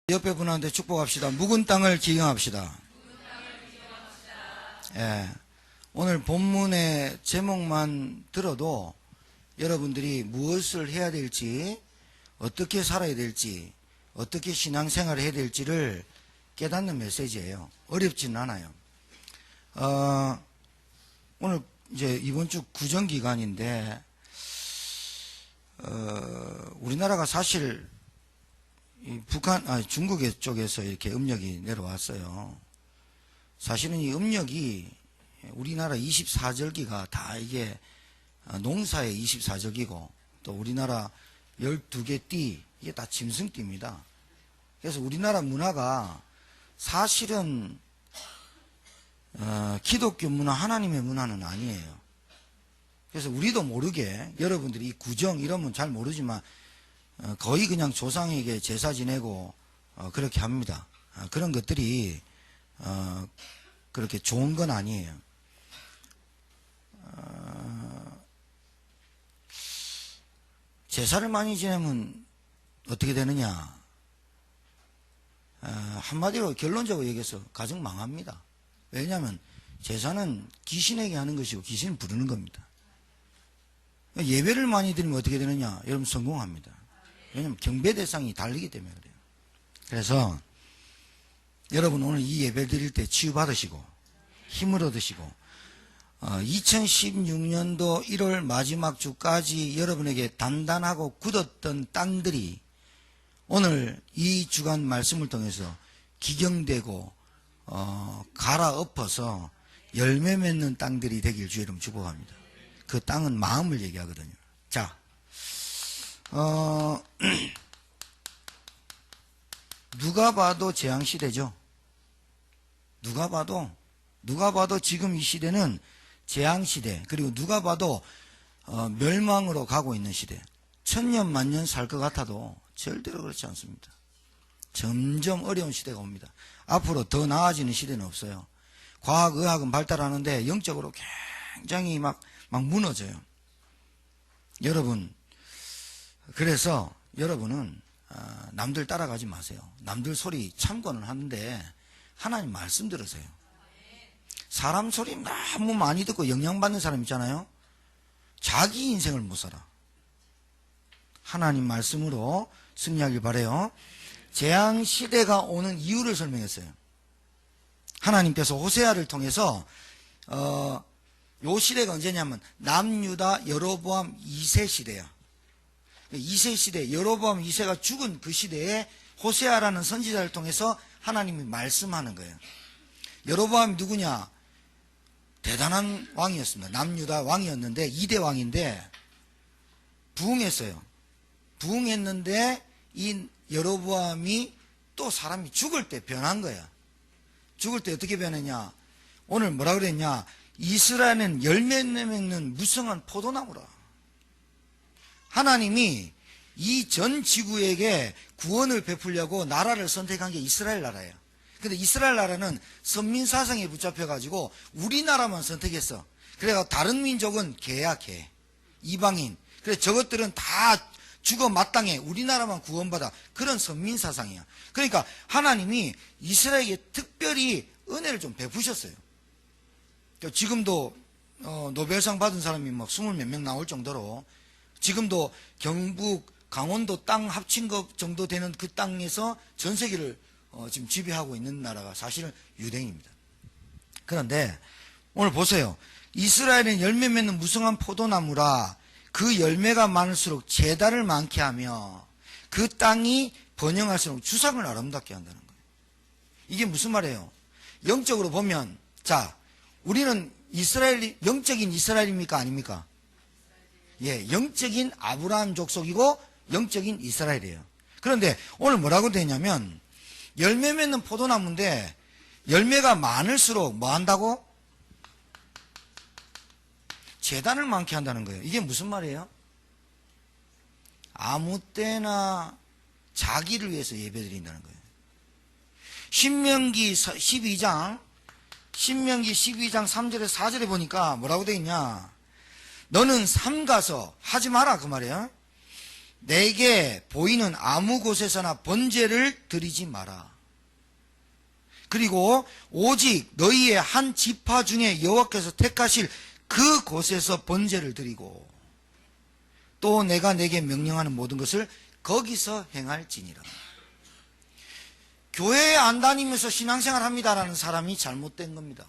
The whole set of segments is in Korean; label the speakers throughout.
Speaker 1: 옆에 분한테 축복합시다. 묵은 땅을 기경합시다. 예. 오늘 본문의 제목만 들어도 여러분들이 무엇을 해야 될지, 어떻게 살아야 될지, 어떻게 신앙생활을 해야 될지를 깨닫는 메시지예요. 어렵지는 않아요. 오늘 이제 이번 주 구정기간인데, 우리나라가 사실 중국 쪽에서 이렇게 음력이 내려왔어요. 사실은 이 음력이 우리나라 24절기가 다 이게 농사의 24절기고, 또 우리나라 12개 띠, 이게 다 짐승띠입니다. 그래서 우리나라 문화가 사실은 기독교 문화, 하나님의 문화는 아니에요. 그래서 우리도 모르게 여러분들이 이 구정 이러면 잘 모르지만 거의 그냥 조상에게 제사 지내고 그렇게 합니다. 그런 것들이 그렇게 좋은 건 아니에요. 제사를 많이 지내면 어떻게 되느냐? 한마디로 결론적으로 얘기해서 가정 망합니다. 왜냐하면 제사는 귀신에게 하는 것이고 귀신을 부르는 겁니다. 예배를 많이 드리면 어떻게 되느냐? 여러분 성공합니다. 왜냐하면 경배 대상이 달리기 때문에 그래요. 그래서 여러분 오늘 이 예배 드릴 때 치유받으시고 힘을 얻으시고 2016년도 1월 마지막 주까지 여러분에게 단단하고 굳었던 땅들이 오늘 이 주간 말씀을 통해서 기경되고 갈아엎어서 열매 맺는 땅들이 되길 주의 이름 축복합니다. 그 땅은 마음을 얘기하거든요. 자, 누가 봐도 재앙시대죠. 누가 봐도 지금 이 시대는 재앙시대, 그리고 누가 봐도 멸망으로 가고 있는 시대. 천년 만년 살 것 같아도 절대로 그렇지 않습니다. 점점 어려운 시대가 옵니다. 앞으로 더 나아지는 시대는 없어요. 과학, 의학은 발달하는데 영적으로 굉장히 막 무너져요. 여러분, 그래서 여러분은 남들 따라가지 마세요. 남들 소리 참고는 하는데 하나님 말씀 들으세요. 사람 소리 너무 많이 듣고 영향받는 사람 있잖아요. 자기 인생을 못 살아. 하나님 말씀으로 승리하길 바라요. 재앙시대가 오는 이유를 설명했어요. 하나님께서 호세아를 통해서 요 시대가 언제냐면 남유다 여로보암 2세 시대야. 2세 시대, 여로보암 2세가 죽은 그 시대에 호세아라는 선지자를 통해서 하나님이 말씀하는 거예요. 여로보암이 누구냐? 대단한 왕이었습니다. 남유다 왕이었는데 2대 왕인데 부흥했어요. 부흥했는데 이 여로보암이 또 사람이 죽을 때 변한 거야. 죽을 때 어떻게 변했냐? 오늘 뭐라 그랬냐? 이스라엘은 열매 맺는 무성한 포도나무라. 하나님이 이 전 지구에게 구원을 베풀려고 나라를 선택한 게 이스라엘 나라예요. 근데 이스라엘 나라는 선민사상에 붙잡혀가지고 우리나라만 선택했어. 그래서 다른 민족은 개야, 개. 이방인. 그래서 저것들은 다 죽어 마땅해. 우리나라만 구원받아. 그런 선민사상이야. 그러니까 하나님이 이스라엘에게 특별히 은혜를 좀 베푸셨어요. 지금도 노벨상 받은 사람이 막 20 몇 명 나올 정도로 지금도 경북, 강원도 땅 합친 것 정도 되는 그 땅에서 전 세계를 지금 지배하고 있는 나라가 사실은 유대인입니다. 그런데 오늘 보세요. 이스라엘은 열매 맺는 무성한 포도나무라. 그 열매가 많을수록 재달을 많게 하며 그 땅이 번영할수록 주상을 아름답게 한다는 거예요. 이게 무슨 말이에요? 영적으로 보면, 자, 우리는 영적인 이스라엘입니까? 아닙니까? 예, 영적인 아브라함 족속이고 영적인 이스라엘이에요. 그런데 오늘 뭐라고 되냐면 열매 맺는 포도나무인데 열매가 많을수록 뭐 한다고? 재단을 많게 한다는 거예요. 이게 무슨 말이에요? 아무 때나 자기를 위해서 예배드린다는 거예요. 신명기 12장 3절에 4절에 보니까 뭐라고 되어 있냐? 너는 삼가서 하지 마라 그 말이에요. 내게 보이는 아무 곳에서나 번제를 드리지 마라. 그리고 오직 너희의 한 지파 중에 여호와께서 택하실 그 곳에서 번제를 드리고 또 내가 내게 명령하는 모든 것을 거기서 행할지니라. 교회에 안 다니면서 신앙생활 합니다라는 사람이 잘못된 겁니다.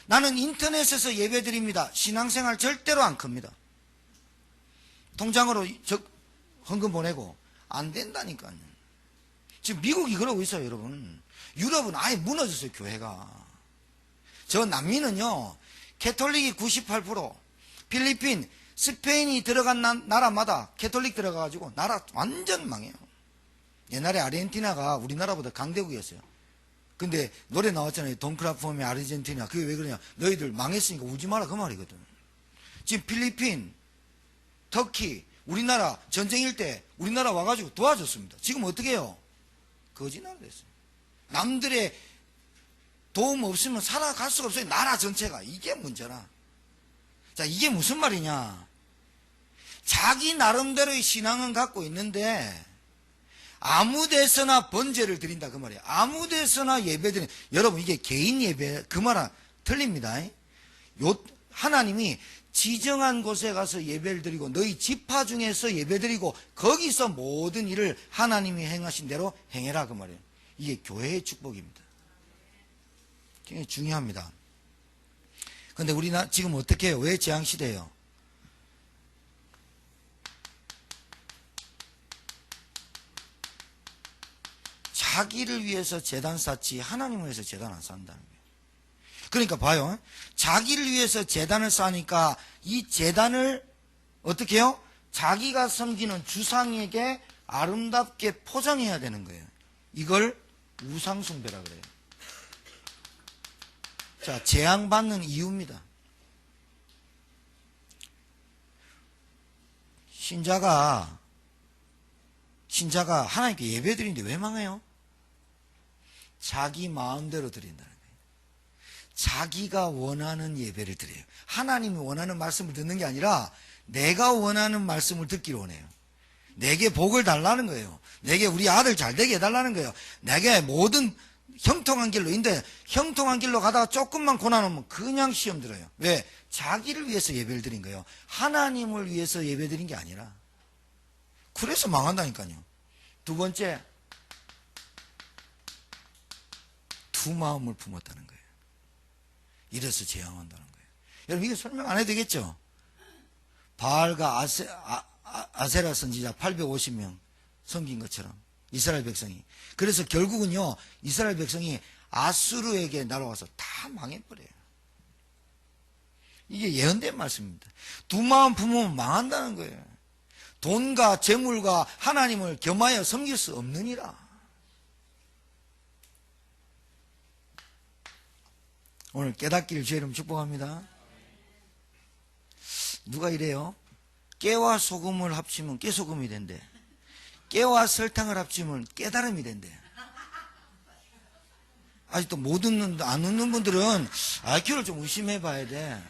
Speaker 1: 나는 인터넷에서 예배 드립니다. 신앙생활 절대로 안 큽니다. 통장으로 헌금 보내고 안 된다니까요. 지금 미국이 그러고 있어요, 여러분. 유럽은 아예 무너졌어요, 교회가. 저 남미는요, 캐톨릭이 98%, 필리핀, 스페인이 들어간 나라마다 캐톨릭 들어가가지고 나라 완전 망해요. 옛날에 아르헨티나가 우리나라보다 강대국이었어요. 근데 노래 나왔잖아요. 돈크라폼의 아르헨티나. 그게 왜 그러냐. 너희들 망했으니까 울지 마라 그 말이거든. 지금 필리핀, 터키, 우리나라 전쟁일 때 우리나라 와가지고 도와줬습니다. 지금 어떻게 해요? 거지나라 됐어요. 남들의 도움 없으면 살아갈 수가 없어요. 나라 전체가. 이게 문제라. 자, 이게 무슨 말이냐. 자기 나름대로의 신앙은 갖고 있는데 아무 데서나 번제를 드린다 그 말이에요. 아무 데서나 예배 드린. 여러분 이게 개인 예배 그 말은 틀립니다. 하나님이 지정한 곳에 가서 예배를 드리고 너희 지파 중에서 예배 드리고 거기서 모든 일을 하나님이 행하신 대로 행해라 그 말이에요. 이게 교회의 축복입니다. 굉장히 중요합니다. 그런데 우리나 지금 어떻게 해요? 왜 재앙시대예요? 자기를 위해서 제단 쌓지 하나님을 위해서 제단 안 쌓는다는 거예요. 그러니까 봐요. 자기를 위해서 제단을 쌓으니까 이 제단을 어떻게 해요? 자기가 섬기는 주상에게 아름답게 포장해야 되는 거예요. 이걸 우상숭배라 그래요. 자, 재앙받는 이유입니다. 신자가 하나님께 예배 드리는데 왜 망해요? 자기 마음대로 드린다는 거예요. 자기가 원하는 예배를 드려요. 하나님이 원하는 말씀을 듣는 게 아니라 내가 원하는 말씀을 듣기를 원해요. 내게 복을 달라는 거예요. 내게 우리 아들 잘 되게 해달라는 거예요. 내게 모든 형통한 길로 인데 형통한 길로 가다가 조금만 고난오면 그냥 시험 들어요. 왜? 자기를 위해서 예배를 드린 거예요. 하나님을 위해서 예배 드린 게 아니라. 그래서 망한다니까요. 두 번째, 두 마음을 품었다는 거예요. 이래서 재앙한다는 거예요. 여러분 이게 설명 안 해도 되겠죠? 바알과 아세라 선지자 850명 섬긴 것처럼 이스라엘 백성이. 그래서 결국은요 이스라엘 백성이 아수르에게 날아와서 다 망해버려요. 이게 예언된 말씀입니다. 두 마음 품으면 망한다는 거예요. 돈과 재물과 하나님을 겸하여 섬길 수 없느니라. 오늘 깨닫기를 주의 이름 축복합니다. 누가 이래요? 깨와 소금을 합치면 깨소금이 된대. 깨와 설탕을 합치면 깨달음이 된대. 아직도 못 듣는, 안 듣는 분들은 IQ를 좀 의심해 봐야 돼.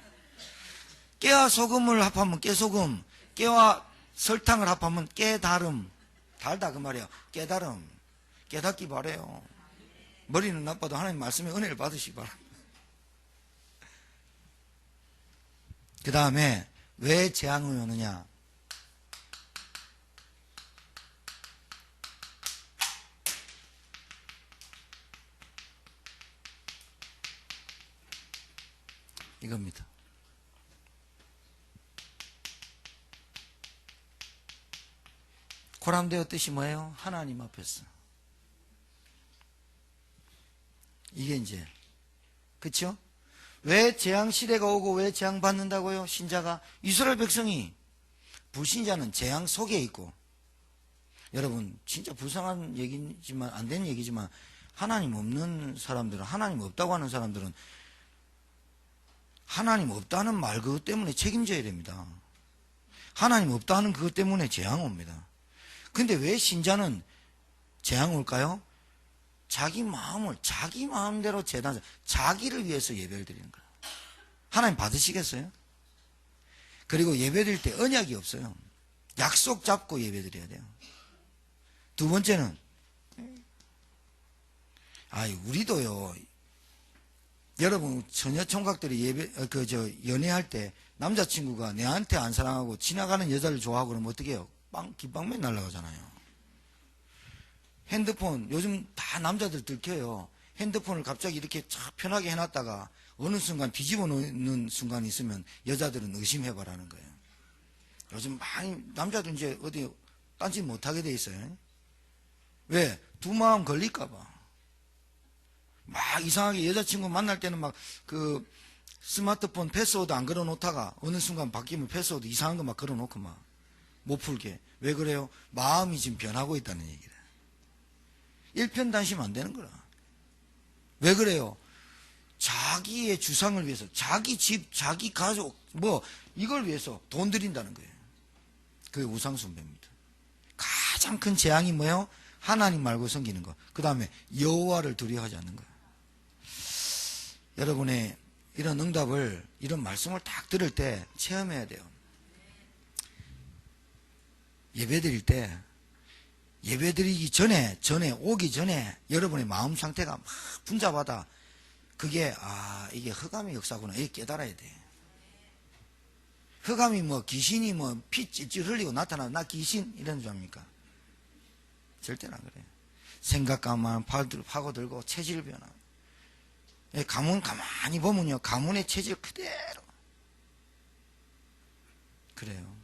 Speaker 1: 깨와 소금을 합하면 깨소금, 깨와 설탕을 합하면 깨달음. 달다 그 말이야. 깨달음. 깨닫기 바래요. 머리는 나빠도 하나님 말씀에 은혜를 받으시기 바랍니다. 그 다음에 왜 재앙이 오느냐? 이겁니다. 고람되어 뜻이 뭐예요? 하나님 앞에서. 이게 이제 그렇죠? 왜 재앙시대가 오고 왜 재앙받는다고요? 신자가. 이스라엘 백성이. 불신자는 재앙 속에 있고. 여러분 진짜 불쌍한 얘기지만 안 되는 얘기지만 하나님 없는 사람들은, 하나님 없다고 하는 사람들은 하나님 없다는 말 그것 때문에 책임져야 됩니다. 하나님 없다는 그것 때문에 재앙 옵니다. 근데 왜 신자는 재앙 올까요? 자기 마음을 자기 마음대로 재단, 자기를 위해서 예배를 드리는 거예요. 하나님 받으시겠어요? 그리고 예배 드릴 때 언약이 없어요. 약속 잡고 예배 드려야 돼요. 두 번째는, 우리도요, 여러분, 처녀 총각들이 연애할 때 남자친구가 내한테 안 사랑하고 지나가는 여자를 좋아하고 그러면 어떻게 해요? 깃방맨 날아가잖아요. 핸드폰, 요즘 다 남자들 들켜요. 핸드폰을 갑자기 이렇게 쫙 편하게 해놨다가 어느 순간 뒤집어 놓는 순간이 있으면 여자들은 의심해봐라는 거예요. 요즘 많이, 남자들 이제 어디 딴짓 못하게 돼 있어요. 왜? 두 마음 걸릴까봐. 막 이상하게 여자친구 만날 때는 막 스마트폰 패스워드 안 걸어 놓다가 어느 순간 바뀌면 패스워드 이상한 거 막 걸어 놓고 막 못 풀게. 왜 그래요? 마음이 지금 변하고 있다는 얘기를. 일편단심 안 되는 거라. 왜 그래요? 자기의 주상을 위해서, 자기 집, 자기 가족, 이걸 위해서 돈 들인다는 거예요. 그게 우상숭배입니다. 가장 큰 재앙이 뭐예요? 하나님 말고 섬기는 거. 그 다음에 여호와를 두려워하지 않는 거예요. 여러분의 이런 응답을, 이런 말씀을 딱 들을 때 체험해야 돼요. 예배 드릴 때, 예배 드리기 전에 오기 전에 여러분의 마음 상태가 막 분잡하다. 그게, 이게 흑암의 역사구나. 이게 깨달아야 돼. 흑암이 귀신이 피 찔찔 흘리고 나타나, 나 귀신, 이런 줄 압니까? 절대는 안 그래요. 생각감만 파고들고 체질 변화. 가문 가만히 보면요, 가문의 체질 그대로. 그래요.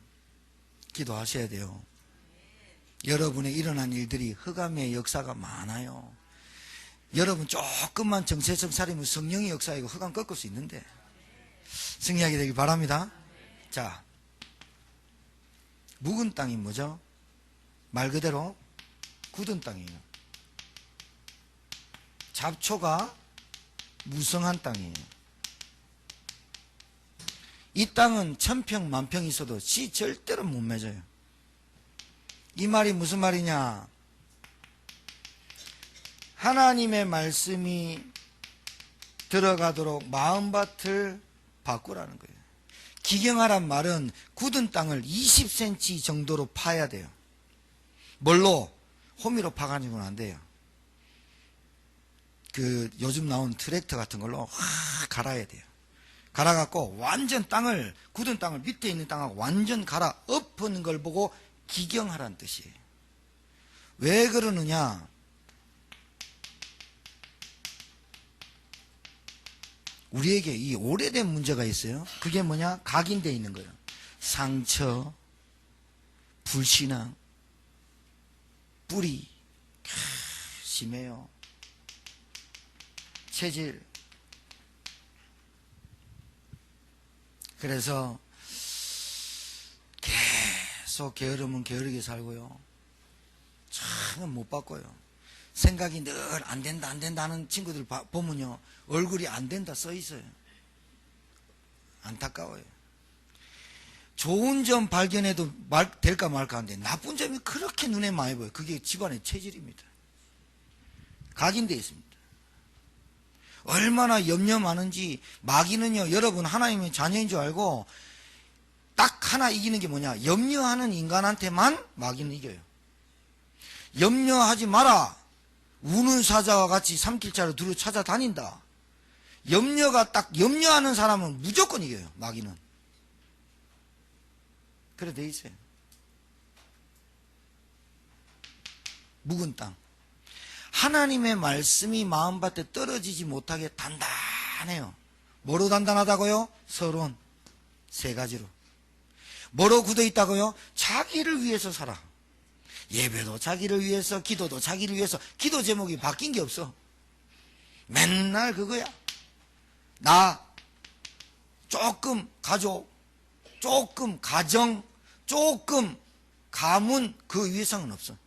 Speaker 1: 기도하셔야 돼요. 여러분의 일어난 일들이 흑암의 역사가 많아요. 여러분 조금만 정체성 차리면 성령의 역사이고 흑암 꺾을 수 있는데 승리하게 되길 바랍니다. 자, 묵은 땅이 뭐죠? 말 그대로 굳은 땅이에요. 잡초가 무성한 땅이에요. 이 땅은 천평 만평 있어도 씨 절대로 못 맺어요. 이 말이 무슨 말이냐? 하나님의 말씀이 들어가도록 마음밭을 바꾸라는 거예요. 기경하란 말은 굳은 땅을 20cm 정도로 파야 돼요. 뭘로? 호미로 파가지고는 안 돼요. 요즘 나온 트랙터 같은 걸로 확 갈아야 돼요. 갈아갖고 완전 땅을, 굳은 땅을 밑에 있는 땅하고 완전 갈아 엎는 걸 보고 기경하라는 뜻이에요. 왜 그러느냐? 우리에게 이 오래된 문제가 있어요. 그게 뭐냐? 각인되어 있는 거예요. 상처, 불신앙, 뿌리, 심해요. 체질. 그래서 계속 게으르면 게으르게 살고요. 참 못 바꿔요. 생각이 늘 안 된다 하는 친구들 보면요, 얼굴이 안 된다 써 있어요. 안타까워요. 좋은 점 발견해도 될까 말까 하는데 나쁜 점이 그렇게 눈에 많이 보여요. 그게 집안의 체질입니다. 각인되어 있습니다. 얼마나 염려 많은지. 마귀는요, 여러분 하나님의 자녀인 줄 알고 딱 하나 이기는 게 뭐냐? 염려하는 인간한테만 마귀는 이겨요. 염려하지 마라. 우는 사자와 같이 산길자로 두루 찾아다닌다. 염려하는 사람은 무조건 이겨요. 마귀는. 그래 돼 있어요. 묵은 땅. 하나님의 말씀이 마음밭에 떨어지지 못하게 단단해요. 뭐로 단단하다고요? 서론. 세 가지로. 뭐로 굳어 있다고요? 자기를 위해서 살아. 예배도 자기를 위해서, 기도도 자기를 위해서. 기도 제목이 바뀐 게 없어. 맨날 그거야. 나, 조금 가족, 조금 가정, 조금 가문, 그 위상은 없어.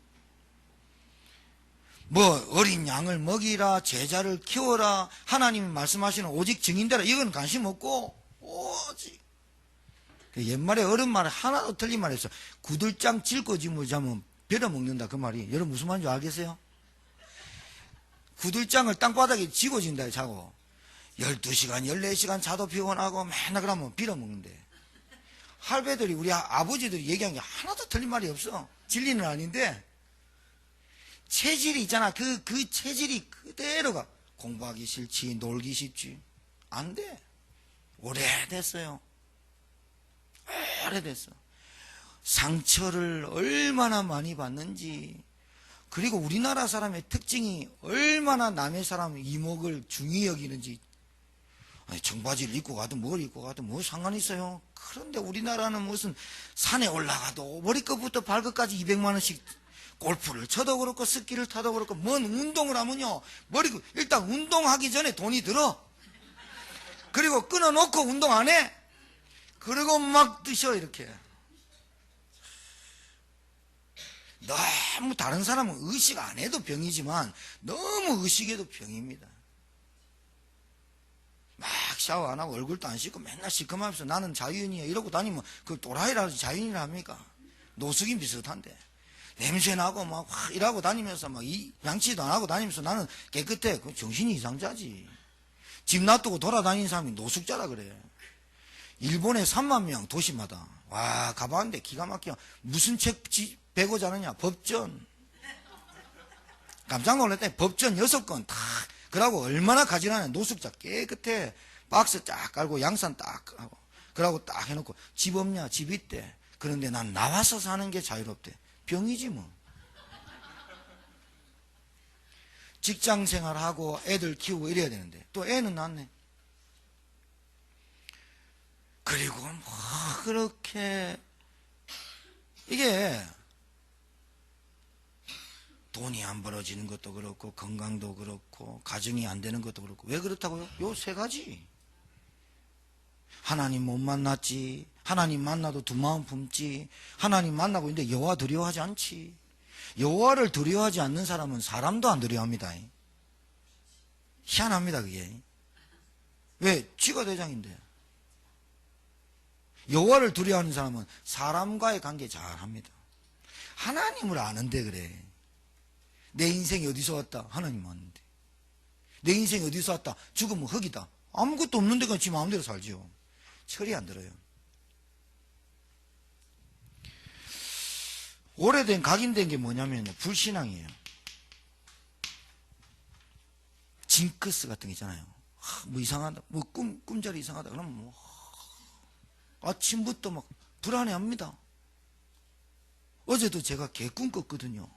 Speaker 1: 어린 양을 먹이라, 제자를 키워라, 하나님이 말씀하시는 오직 증인되라, 이건 관심 없고, 오직. 옛말에 어른 말 하나도 틀린 말이 없어. 구들장 찔거짐을 자면 베려먹는다, 그 말이. 여러분 무슨 말인지 알겠어요? 구들장을 땅바닥에 쥐고 진다, 자고. 12시간, 14시간 자도 피곤하고 맨날 그러면 빌어먹는데. 할배들이 우리 아버지들이 얘기한 게 하나도 틀린 말이 없어. 진리는 아닌데 체질이 있잖아. 그 체질이 그대로가 공부하기 싫지, 놀기 싫지. 안 돼. 오래됐어요. 오래됐어. 상처를 얼마나 많이 받는지. 그리고 우리나라 사람의 특징이 얼마나 남의 사람 이목을 중히 여기는지. 아니, 청바지를 입고 가든 뭘 입고 가든 뭐 상관이 있어요. 그런데 우리나라는 무슨 산에 올라가도 머리끝부터 발끝까지 200만 원씩 골프를 쳐도 그렇고 스키를 타도 그렇고 뭔 운동을 하면요. 일단 운동하기 전에 돈이 들어. 그리고 끊어놓고 운동 안 해. 그리고 막 드셔 이렇게. 너무 다른 사람은 의식 안 해도 병이지만 너무 의식해도 병입니다. 막 샤워 안 하고 얼굴도 안 씻고 맨날 시커매면서 나는 자유인이야 이러고 다니면 그 또라이라서 자유인이라 합니까? 노숙인 비슷한데 냄새 나고 막 이러고 다니면서 막 양치도 안 하고 다니면서 나는 깨끗해. 그 정신이 이상자지. 집 놔두고 돌아다니는 사람이 노숙자라 그래. 일본에 3만 명 도시마다 와 가봤는데 기가 막혀. 무슨 책 배고 자느냐? 법전. 깜짝 놀랐더니 법전 6권 다. 그러고 얼마나 가지런하냐. 노숙자 깨끗해. 박스 쫙 깔고 양산 딱 하고 그러고 딱 해놓고 집 없냐? 집 있대. 그런데 난 나와서 사는 게 자유롭대. 병이지 뭐. 직장 생활하고 애들 키우고 이래야 되는데 또 애는 낳네. 그리고 뭐 그렇게 이게 돈이 안 벌어지는 것도 그렇고 건강도 그렇고 가정이 안 되는 것도 그렇고 왜 그렇다고요? 요 3가지. 하나님 못 만났지. 하나님 만나도 두 마음 품지. 하나님 만나고 있는데 여호와 두려워하지 않지. 여호와를 두려워하지 않는 사람은 사람도 안 두려워합니다. 희한합니다 그게. 왜? 쥐가 대장인데. 여호와를 두려워하는 사람은 사람과의 관계 잘합니다. 하나님을 아는데 그래. 내 인생이 어디서 왔다? 하나님 아는데. 내 인생이 어디서 왔다? 죽으면 흙이다. 아무것도 없는 데가 지 마음대로 살지요. 철이 안 들어요. 오래된 각인된 게 뭐냐면요. 불신앙이에요. 징크스 같은 게 있잖아요. 뭐 이상하다. 뭐 꿈자리 이상하다. 그러면 뭐 아침부터 막 불안해합니다. 어제도 제가 개꿈 꿨거든요.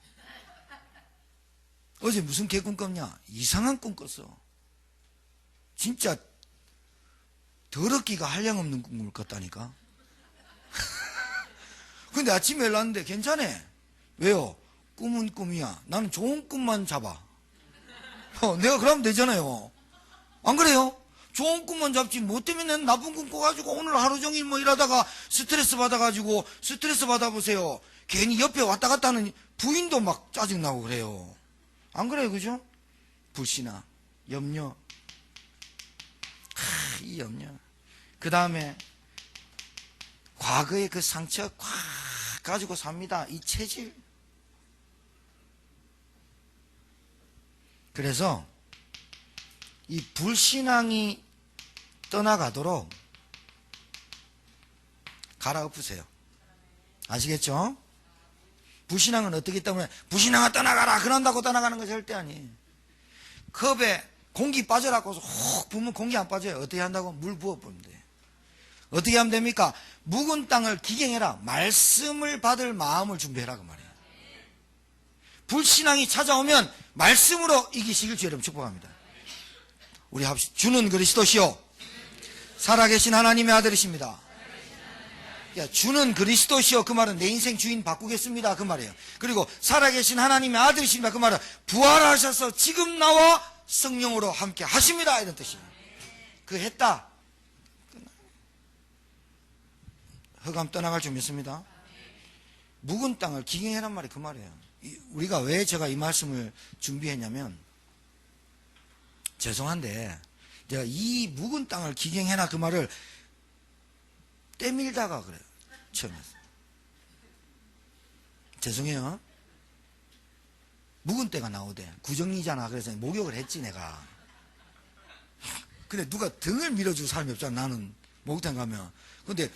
Speaker 1: 어제 무슨 개꿈 꿨냐? 이상한 꿈 꿨어. 진짜 더럽기가 한량없는 꿈을 꿨다니까. 근데 아침에 일어났는데 괜찮아. 왜요? 꿈은 꿈이야. 나는 좋은 꿈만 잡아. 내가 그러면 되잖아요. 안 그래요? 좋은 꿈만 잡지 뭐 때문에 나쁜 꿈 꿔가지고 오늘 하루 종일 뭐 일하다가 스트레스 받아가지고 스트레스 받아보세요. 괜히 옆에 왔다 갔다 하는 부인도 막 짜증나고 그래요. 안 그래요? 그죠? 불신앙, 염려. 이 염려. 그 다음에 과거의 그 상처 꽉 가지고 삽니다. 이 체질. 그래서 이 불신앙이 떠나가도록 갈아엎으세요. 아시겠죠? 불신앙은 어떻기 때문에 불신앙아 떠나가라 그런다고 떠나가는 거 절대 아니에요. 컵에 공기 빠져라고 혹 부으면 공기 안 빠져요. 어떻게 한다고? 물 부어 부으면 돼요. 어떻게 하면 됩니까? 묵은 땅을 기경해라. 말씀을 받을 마음을 준비해라 그 말이에요. 불신앙이 찾아오면 말씀으로 이기시길 주 여러분 축복합니다. 우리 합시다. 주는 그리스도시요 살아계신 하나님의 아들이십니다. 야, 주는 그리스도시요 그 말은 내 인생 주인 바꾸겠습니다 그 말이에요. 그리고 살아계신 하나님의 아들이십니다 그 말은 부활하셔서 지금 나와 성령으로 함께 하십니다 이런 뜻입니다. 그 했다. 흑암 떠나갈 줄 믿습니다. 묵은 땅을 기경해란 말이 그 말이에요. 우리가 왜 제가 이 말씀을 준비했냐면 죄송한데 제가 이 묵은 땅을 기경해라 그 말을 때밀다가 그래요. 처음에. 죄송해요. 묵은 때가 나오대. 구정이잖아. 그래서 목욕을 했지 내가. 근데 누가 등을 밀어주고 사람이 없잖아. 나는 목욕탕 가면. 근데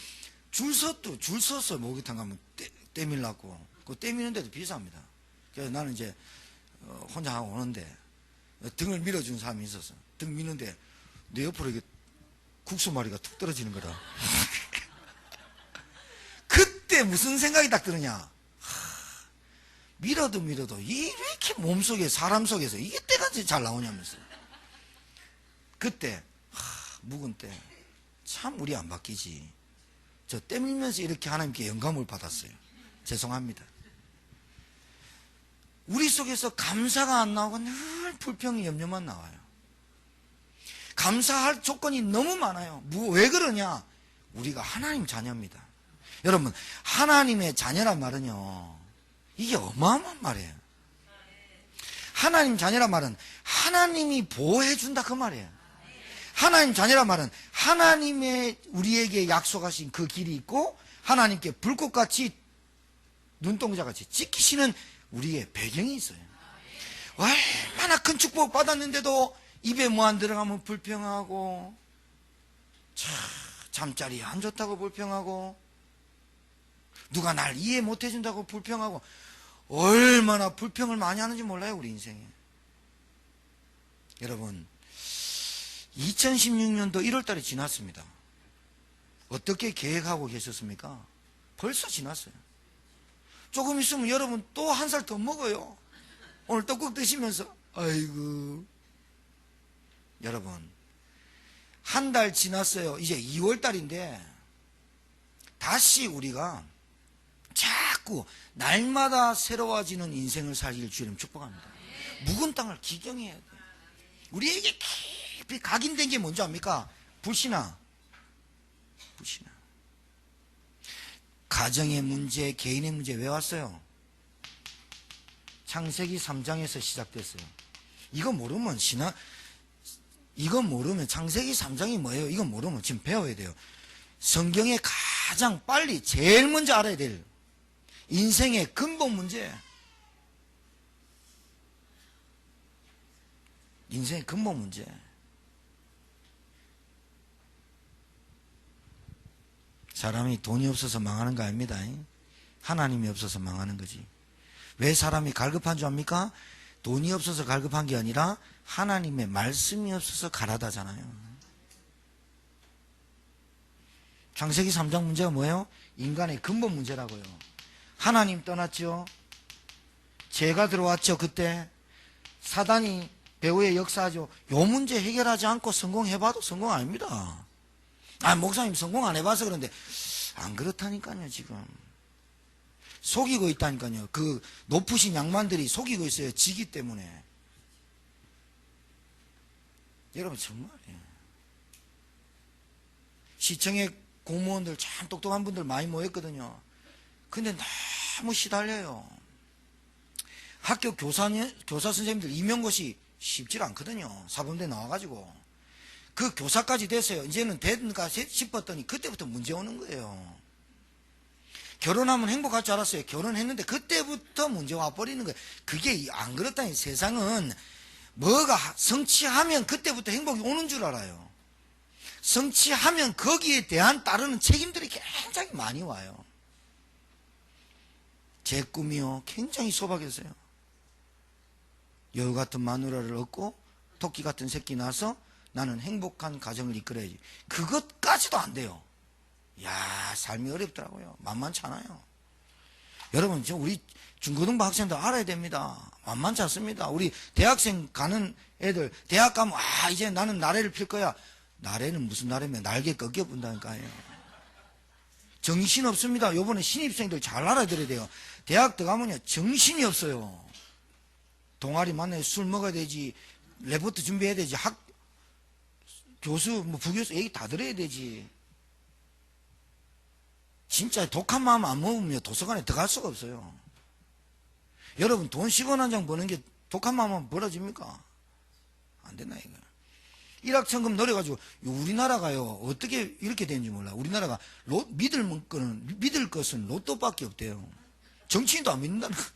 Speaker 1: 줄 섰어. 목욕탕 가면 떼밀라고. 그 떼미는데도 비쌉니다. 그래서 나는 이제 혼자 하고 오는데 등을 밀어준 사람이 있었어. 등 미는데 내 옆으로 이게 국수마리가 툭 떨어지는 거라. 그때 무슨 생각이 딱 드느냐. 밀어도 이렇게 몸속에 사람 속에서 이게 때가 잘 나오냐면서. 그때 묵은 때 참 우리 안 바뀌지. 저 떼밀면서 이렇게 하나님께 영감을 받았어요. 죄송합니다. 우리 속에서 감사가 안 나오고 늘 불평이 염려만 나와요. 감사할 조건이 너무 많아요. 왜 그러냐? 우리가 하나님 자녀입니다. 여러분, 하나님의 자녀란 말은요, 이게 어마어마한 말이에요. 하나님 자녀란 말은 하나님이 보호해 준다 그 말이에요. 하나님 자녀란 말은 하나님의 우리에게 약속하신 그 길이 있고 하나님께 불꽃같이 눈동자같이 지키시는 우리의 배경이 있어요. 얼마나 큰 축복 받았는데도 입에 뭐 안 들어가면 불평하고, 잠자리에 안 좋다고 불평하고, 누가 날 이해 못 해준다고 불평하고, 얼마나 불평을 많이 하는지 몰라요, 우리 인생에. 여러분, 2016년도 1월 달이 지났습니다. 어떻게 계획하고 계셨습니까? 벌써 지났어요. 조금 있으면 여러분 또 한 살 더 먹어요. 오늘 떡국 드시면서 아이고. 여러분, 한 달 지났어요. 이제 2월 달인데 다시 우리가 자꾸 날마다 새로워지는 인생을 살기를 주님 축복합니다. 묵은 땅을 기경해야 돼요. 우리에게 깊이 각인된 게 뭔지 압니까? 불신앙. 가정의 문제, 개인의 문제 왜 왔어요? 창세기 3장에서 시작됐어요. 이거 모르면 창세기 3장이 뭐예요? 이거 모르면 지금 배워야 돼요. 성경에 가장 빨리 제일 먼저 알아야 될 인생의 근본 문제. 인생의 근본 문제. 사람이 돈이 없어서 망하는 거 아닙니다. 하나님이 없어서 망하는 거지. 왜 사람이 갈급한 줄 압니까? 돈이 없어서 갈급한 게 아니라 하나님의 말씀이 없어서 가라다잖아요. 창세기 3장 문제가 뭐예요? 인간의 근본 문제라고요. 하나님 떠났죠. 죄가 들어왔죠. 그때 사단이 배후에 역사하죠. 요 문제 해결하지 않고 성공해봐도 성공 아닙니다. 목사님 성공 안 해봐서 그런데 안 그렇다니까요. 지금 속이고 있다니까요. 그 높으신 양반들이 속이고 있어요. 지기 때문에. 여러분 정말이에요. 시청에 공무원들 참 똑똑한 분들 많이 모였거든요. 근데 너무 시달려요. 학교 교사 선생님들 임용고시 쉽지 않거든요. 사범대 나와가지고. 그 교사까지 됐어요. 이제는 됐는가 싶었더니 그때부터 문제 오는 거예요. 결혼하면 행복할 줄 알았어요. 결혼했는데 그때부터 문제 와버리는 거예요. 그게 안 그렇다니. 세상은 뭐가 성취하면 그때부터 행복이 오는 줄 알아요. 성취하면 거기에 대한 따르는 책임들이 굉장히 많이 와요. 제 꿈이요, 굉장히 소박했어요. 여우 같은 마누라를 얻고 토끼 같은 새끼 낳아서 나는 행복한 가정을 이끌어야지. 그것까지도 안 돼요. 야, 삶이 어렵더라고요. 만만치 않아요. 여러분, 지금 우리 중고등부 학생들 알아야 됩니다. 만만치 않습니다. 우리 대학생 가는 애들, 대학 가면, 이제 나는 나래를 필 거야. 나래는 무슨 나래면 날개 꺾여본다니까요. 정신 없습니다. 요번에 신입생들 잘 알아들어야 돼요. 대학 들어가면요, 정신이 없어요. 동아리 만나서 술 먹어야 되지, 레포트 준비해야 되지, 교수, 부교수 얘기 다 들어야 되지. 진짜 독한 마음 안 먹으면 도서관에 들어갈 수가 없어요. 여러분, 돈 10원 한 장 버는 게 독한 마음만 벌어집니까? 안 되나, 이거. 일확천금 노려가지고, 우리나라가요, 어떻게 이렇게 되는지 몰라. 우리나라가 믿을 것은 로또밖에 없대요. 정치인도 안 믿는다는 거예요.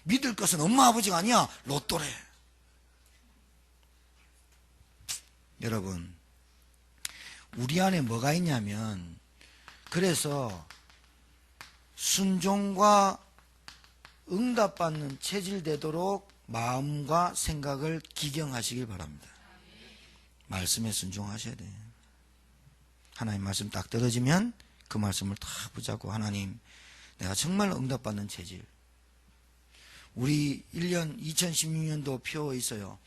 Speaker 1: 믿을 것은 엄마 아버지가 아니야, 로또래. 여러분, 우리 안에 뭐가 있냐면 그래서 순종과 응답받는 체질 되도록 마음과 생각을 기경하시길 바랍니다. 말씀에 순종하셔야 돼요. 하나님 말씀 딱 떨어지면 그 말씀을 다 붙잡고 하나님 내가 정말 응답받는 체질. 우리 2016년도 표에 있어요.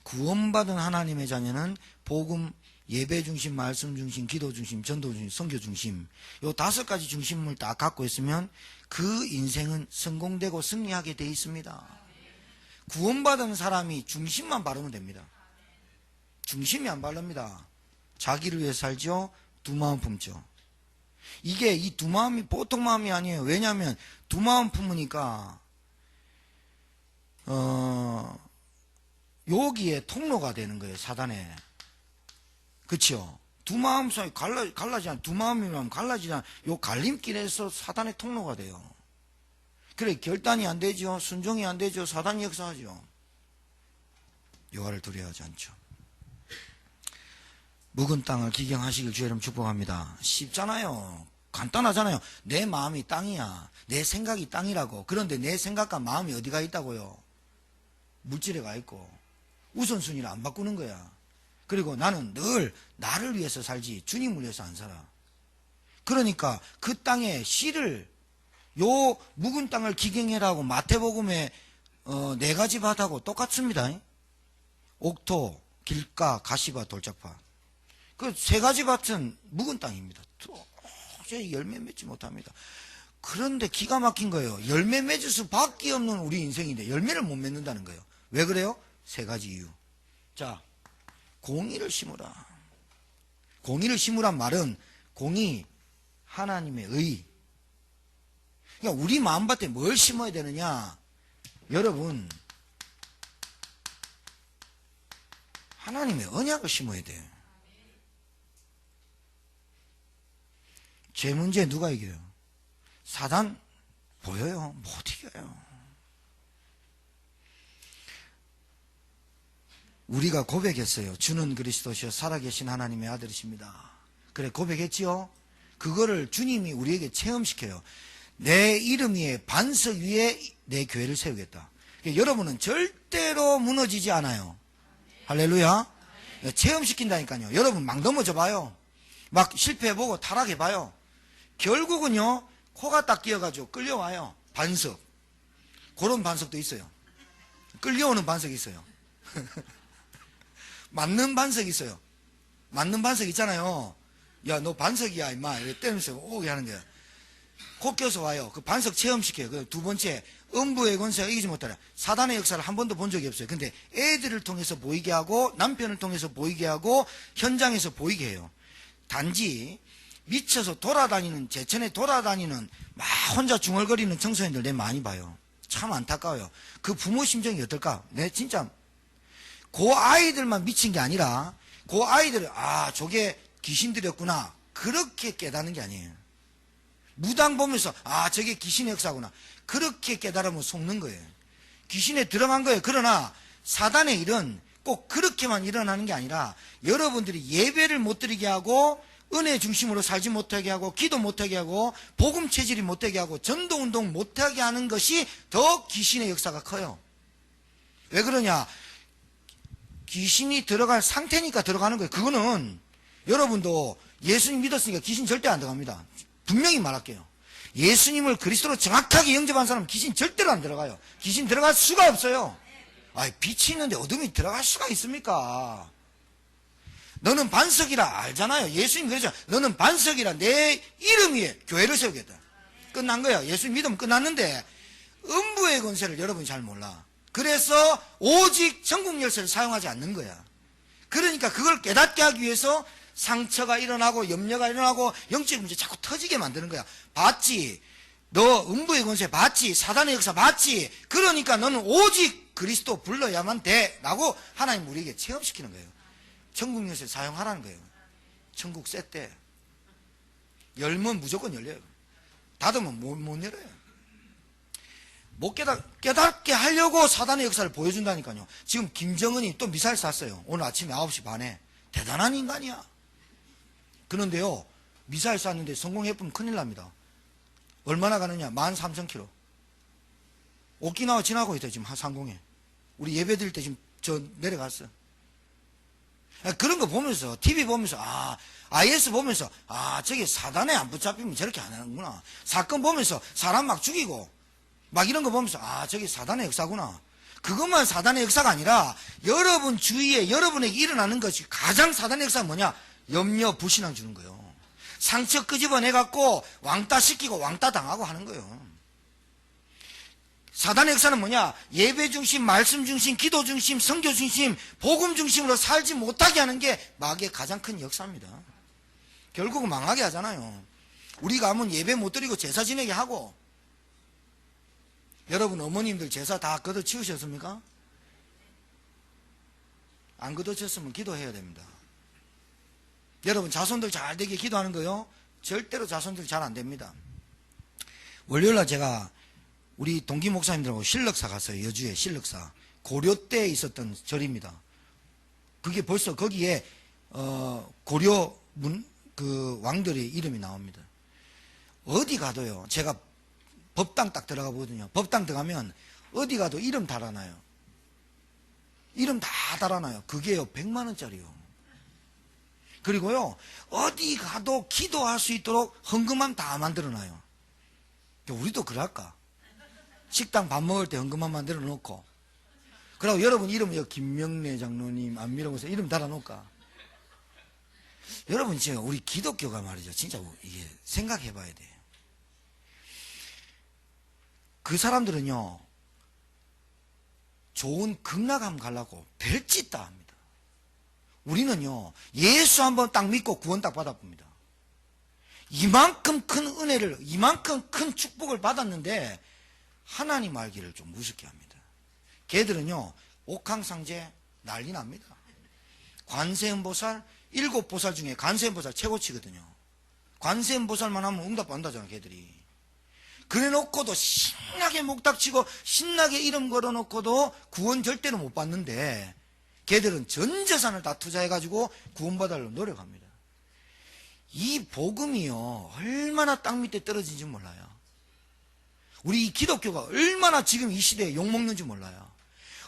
Speaker 1: 구원받은 하나님의 자녀는 복음, 예배 중심, 말씀 중심, 기도 중심, 전도 중심, 선교 중심 요 5가지 중심을 딱 갖고 있으면 그 인생은 성공되고 승리하게 돼 있습니다. 구원받은 사람이 중심만 바르면 됩니다. 중심이 안 바릅니다. 자기를 위해 살죠. 두 마음 품죠. 이게 이 두 마음이 보통 마음이 아니에요. 왜냐하면 두 마음 품으니까 여기에 통로가 되는 거예요. 사단에. 그렇죠? 두 마음 사이 갈라지지 않아. 두 마음이면 갈라지지 않아. 요 갈림길에서 사단의 통로가 돼요. 그래 결단이 안 되죠. 순종이 안 되죠. 사단이 역사하죠. 여호와를 두려워하지 않죠. 묵은 땅을 기경하시길 주의 이름 축복합니다. 쉽잖아요. 간단하잖아요. 내 마음이 땅이야. 내 생각이 땅이라고. 그런데 내 생각과 마음이 어디가 있다고요? 물질에 가 있고 우선순위를 안 바꾸는 거야. 그리고 나는 늘 나를 위해서 살지 주님을 위해서 안 살아. 그러니까 그 땅에 씨를 요 묵은 땅을 기경해라고 마태복음에 4가지 밭하고 똑같습니다. 옥토, 길가, 가시밭, 돌짝밭. 그 3가지 밭은 묵은 땅입니다. 도저히 열매 맺지 못합니다. 그런데 기가 막힌 거예요. 열매 맺을 수밖에 없는 우리 인생인데 열매를 못 맺는다는 거예요. 왜 그래요? 3가지 이유. 자, 공의를 심으라. 공의를 심으란 말은 공의, 하나님의 의. 그러니까 우리 마음밭에 뭘 심어야 되느냐? 여러분, 하나님의 언약을 심어야 돼요. 제 문제 누가 이겨요? 사단 보여요. 못 이겨요. 우리가 고백했어요. 주는 그리스도시요 살아계신 하나님의 아들이십니다. 그래 고백했지요. 그거를 주님이 우리에게 체험시켜요. 내 이름 위에 반석 위에 내 교회를 세우겠다. 그러니까 여러분은 절대로 무너지지 않아요. 할렐루야. 체험시킨다니까요. 여러분 막 넘어져 봐요. 막 실패해보고 타락해봐요. 결국은요 코가 딱 끼어가지고 끌려와요. 반석. 그런 반석도 있어요. 끌려오는 반석이 있어요. 맞는 반석이 있어요. 맞는 반석 있잖아요. 야, 너 반석이야, 임마. 이렇게 때리면서 오게 하는 거야. 코 껴서 와요. 그 반석 체험시켜요. 그 두 번째, 음부의 권세가 이기지 못하라. 사단의 역사를 한 번도 본 적이 없어요. 근데 애들을 통해서 보이게 하고, 남편을 통해서 보이게 하고, 현장에서 보이게 해요. 단지, 미쳐서 돌아다니는, 제천에 돌아다니는, 막 혼자 중얼거리는 청소년들 내 많이 봐요. 참 안타까워요. 그 부모 심정이 어떨까? 내 진짜, 그 아이들만 미친 게 아니라 그 아이들은 저게 귀신들이었구나 그렇게 깨닫는 게 아니에요. 무당 보면서 저게 귀신의 역사구나 그렇게 깨달으면 속는 거예요. 귀신에 들어간 거예요. 그러나 사단의 일은 꼭 그렇게만 일어나는 게 아니라 여러분들이 예배를 못 드리게 하고 은혜 중심으로 살지 못하게 하고 기도 못하게 하고 복음 체질이 못되게 하고 전도운동 못하게 하는 것이 더 귀신의 역사가 커요. 왜 그러냐? 귀신이 들어갈 상태니까 들어가는 거예요. 그거는 여러분도 예수님 믿었으니까 귀신 절대 안 들어갑니다. 분명히 말할게요. 예수님을 그리스도로 정확하게 영접한 사람은 귀신 절대로 안 들어가요. 귀신 들어갈 수가 없어요. 빛이 있는데 어둠이 들어갈 수가 있습니까? 너는 반석이라 알잖아요. 예수님 그러죠. 너는 반석이라 내 이름 위에 교회를 세우겠다. 끝난 거야. 예수님 믿으면 끝났는데 음부의 권세를 여러분이 잘 몰라. 그래서 오직 천국 열쇠를 사용하지 않는 거야. 그러니까 그걸 깨닫게 하기 위해서 상처가 일어나고 염려가 일어나고 영적 문제 자꾸 터지게 만드는 거야. 봤지? 너 음부의 권세 봤지? 사단의 역사 봤지? 그러니까 너는 오직 그리스도 불러야만 돼 라고 하나님 우리에게 체험시키는 거예요. 천국 열쇠 사용하라는 거예요. 천국 셋대 열면 무조건 열려요. 닫으면 못 열어요. 못 깨닫게 하려고 사단의 역사를 보여준다니까요. 지금 김정은이 또 미사일 쐈어요. 오늘 아침에 9시 반에. 대단한 인간이야. 그런데요, 미사일 쐈는데 성공해보면 큰일 납니다. 얼마나 가느냐? 13,000km. 오키나와 지나고 있어요, 지금 상공에. 우리 예배 드릴 때 지금 저 내려갔어. 그런 거 보면서, TV 보면서, IS 보면서, 저게 사단에 안 붙잡히면 저렇게 안 하는구나. 사건 보면서 사람 막 죽이고, 막 이런 거 보면서, 저게 사단의 역사구나. 그것만 사단의 역사가 아니라, 여러분 주위에 여러분에게 일어나는 것이 가장 사단의 역사가 뭐냐? 염려, 불신앙 주는 거예요. 상처 끄집어내갖고, 왕따 시키고, 왕따 당하고 하는 거예요. 사단의 역사는 뭐냐? 예배 중심, 말씀 중심, 기도 중심, 선교 중심, 복음 중심으로 살지 못하게 하는 게 마귀의 가장 큰 역사입니다. 결국은 망하게 하잖아요. 우리가 하면 예배 못 드리고 제사 지내게 하고. 여러분 어머님들 제사 다 걷어치우셨습니까? 안 걷어쳤으면 기도해야 됩니다. 여러분 자손들 잘 되게 기도하는 거요? 절대로 자손들 잘 안 됩니다. 월요일날 제가 우리 동기 목사님들하고 신력사 갔어요. 여주에 신력사. 고려 때 있었던 절입니다. 그게 벌써 거기에 고려 그 왕들의 이름이 나옵니다. 어디 가도요. 제가 법당 딱 들어가 보거든요. 법당 들어가면 어디 가도 이름 달아놔요. 이름 다 달아놔요. 그게요 100만 원짜리요. 그리고요 어디 가도 기도할 수 있도록 헌금함 다 만들어놔요. 우리도 그럴까? 식당 밥 먹을 때 헌금함 만들어 놓고, 그리고 여러분 이름은 김명래 장로님, 안미롱에서 이름 달아놓을까? 여러분 지금 우리 기독교가 말이죠. 진짜 이게 생각해 봐야 돼요. 그 사람들은요, 좋은 극락함 가려고 별짓 다 합니다. 우리는요, 예수 한번 딱 믿고 구원 딱 받아봅니다. 이만큼 큰 은혜를, 이만큼 큰 축복을 받았는데, 하나님 알기를 좀 무섭게 합니다. 걔들은요, 옥황상제 난리 납니다. 관세음보살, 7보살 중에 관세음보살 최고치거든요. 관세음보살만 하면 응답한다잖아, 걔들이. 그래 놓고도 신나게 목닥치고, 신나게 이름 걸어 놓고도 구원 절대로 못 받는데, 걔들은 전 재산을 다 투자해가지고 구원받으려고 노력합니다. 이 복음이요, 얼마나 땅 밑에 떨어진지 몰라요. 우리 이 기독교가 얼마나 지금 이 시대에 욕먹는지 몰라요.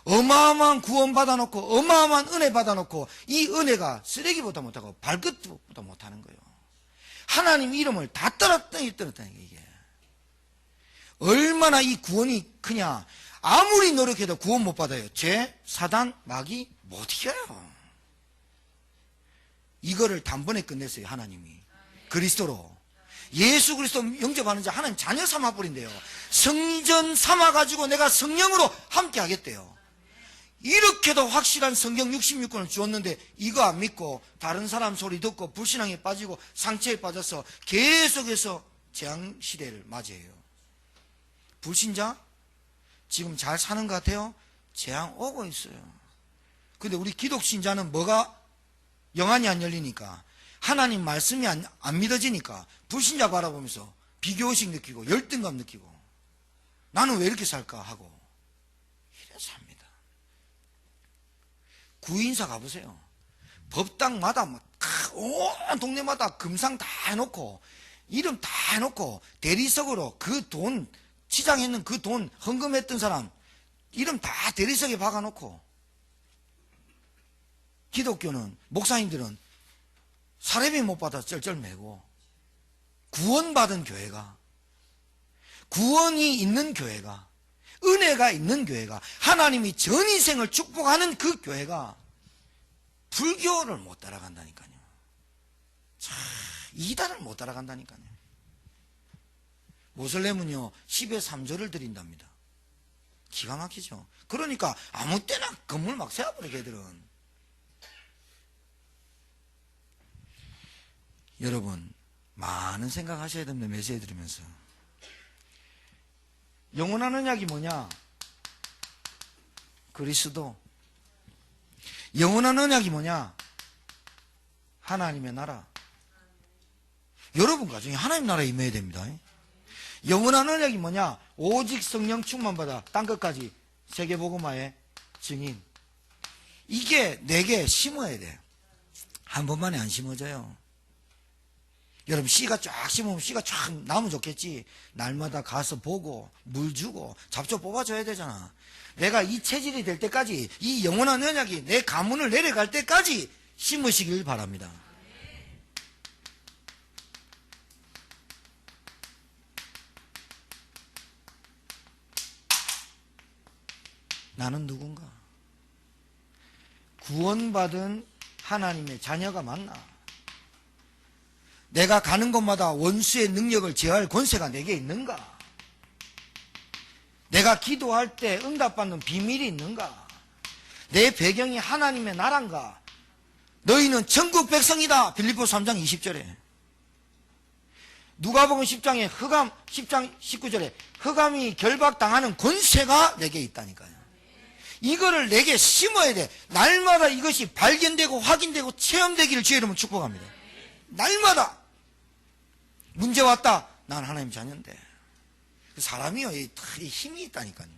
Speaker 1: 어마어마한 구원 받아놓고 어마어마한 은혜 받아놓고 이 은혜가 쓰레기보다 못하고 발끝보다 못하는 거예요. 하나님 이름을 다 떨었다는 게 이게. 얼마나 이 구원이 크냐. 아무리 노력해도 구원 못 받아요. 죄, 사단, 마귀 못 이겨요. 이거를 단번에 끝냈어요. 하나님이. 그리스도로. 예수 그리스도 영접하는 자 하나님 자녀 삼아버린대요. 성전 삼아가지고 내가 성령으로 함께 하겠대요. 이렇게도 확실한 성경 66권을 주었는데 이거 안 믿고 다른 사람 소리 듣고 불신앙에 빠지고 상처에 빠져서 계속해서 재앙시대를 맞이해요. 불신자? 지금 잘 사는 것 같아요? 재앙 오고 있어요. 근데 우리 기독신자는 뭐가 영안이 안 열리니까, 하나님 말씀이 안 믿어지니까 불신자 바라보면서 비교의식 느끼고 열등감 느끼고, 나는 왜 이렇게 살까 하고 이래서 삽니다. 구인사 가보세요. 법당마다 온 동네마다 금상 다 해놓고 이름 다 해놓고 대리석으로 그 돈 치장했는 그 돈 헌금했던 사람 이름 다 대리석에 박아놓고, 기독교는 목사님들은 사례비 못 받아 쩔쩔매고, 구원받은 교회가, 구원이 있는 교회가, 은혜가 있는 교회가, 하나님이 전 인생을 축복하는 그 교회가 불교를 못 따라간다니까요. 참, 이단을 못 따라간다니까요. 모슬렘은요 10의 3조를 드린답니다. 기가 막히죠. 그러니까 아무 때나 건물 막 세워버려. 걔들은. 여러분 많은 생각하셔야 됩니다. 메시지 들으면서. 영원한 언약이 뭐냐? 그리스도. 영원한 언약이 뭐냐? 하나님의 나라. 여러분 가정에 하나님 나라에 임해야 됩니다. 영원한 언약이 뭐냐? 오직 성령 충만받아 땅끝까지 세계복음화의 증인. 이게 내게 심어야 돼. 한 번만에 안 심어져요. 여러분 씨가 쫙 심으면 씨가 쫙 나면 좋겠지. 날마다 가서 보고 물 주고 잡초 뽑아줘야 되잖아. 내가 이 체질이 될 때까지, 이 영원한 언약이 내 가문을 내려갈 때까지 심으시길 바랍니다. 나는 누군가? 구원받은 하나님의 자녀가 맞나? 내가 가는 곳마다 원수의 능력을 제어할 권세가 내게 있는가? 내가 기도할 때 응답받는 비밀이 있는가? 내 배경이 하나님의 나라인가? 너희는 천국 백성이다. 빌립보서 3장 20절에. 누가복음 10장에 10장 19절에 흑암이 결박당하는 권세가 내게 있다니까요. 이거를 내게 심어야 돼. 날마다 이것이 발견되고 확인되고 체험되기를 주의 이름으로 축복합니다. 날마다 문제 왔다. 난 하나님 자녀인데. 사람이요, 이 힘이 있다니까요.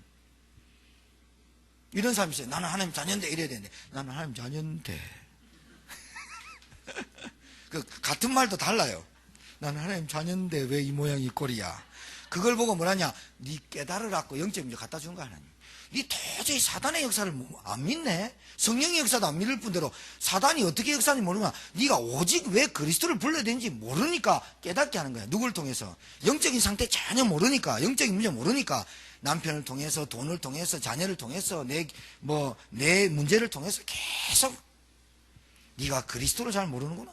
Speaker 1: 이런 사람이 있어요. 나는 하나님 자녀인데 이래야 되는데, 나는 하나님 자녀인데. 같은 말도 달라요. 나는 하나님 자녀인데 왜 이 모양이 이 꼴이야. 그걸 보고 뭐라냐, 네 깨달으라고 영적 문제 갖다 준 거 하나님. 네 도저히 사단의 역사를 안 믿네. 성령의 역사도 안 믿을 뿐더러 사단이 어떻게 역사인지 모르나, 네가 오직 왜 그리스도를 불러야 되는지 모르니까 깨닫게 하는 거야. 누구를 통해서? 영적인 상태 전혀 모르니까, 영적인 문제 모르니까, 남편을 통해서, 돈을 통해서, 자녀를 통해서, 내 문제를 통해서 계속 네가 그리스도를 잘 모르는구나.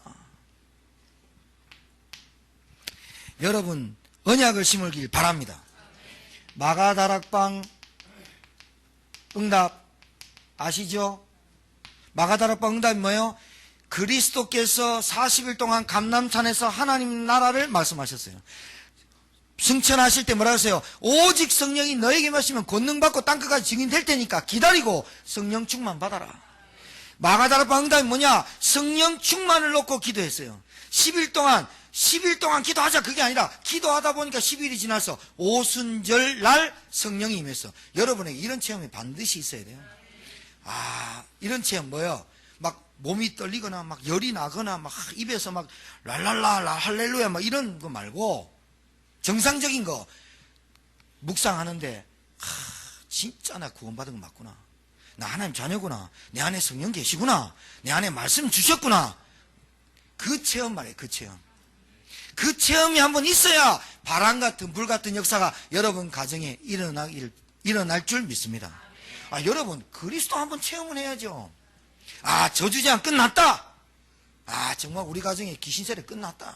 Speaker 1: 여러분 언약을 심을길 바랍니다. 마가다락방 응답 아시죠? 마가다락방 응답이 뭐예요? 그리스도께서 40일 동안 감람산에서 하나님 나라를 말씀하셨어요. 승천하실 때 뭐라 하세요? 오직 성령이 너에게 마시면 권능받고 땅끝까지 증인 될 테니까 기다리고 성령 충만 받아라. 마가다락방 응답이 뭐냐? 성령 충만을 놓고 기도했어요. 10일 동안 기도하자. 그게 아니라 기도하다 보니까 10일이 지나서 오순절 날 성령이 임했어. 여러분에게 이런 체험이 반드시 있어야 돼요. 이런 체험 뭐예요? 막 몸이 떨리거나 막 열이 나거나 막 입에서 막 랄랄라 할렐루야 막 이런 거 말고 정상적인 거 묵상하는데 진짜 나 구원받은 거 맞구나. 나 하나님 자녀구나. 내 안에 성령 계시구나. 내 안에 말씀 주셨구나. 그 체험 말이에요. 그 체험. 그 체험이 한번 있어야 바람 같은 불 같은 역사가 여러분 가정에 일어날 줄 믿습니다. 여러분 그리스도 한번 체험을 해야죠. 저주제한 끝났다. 정말 우리 가정에 귀신세례 끝났다.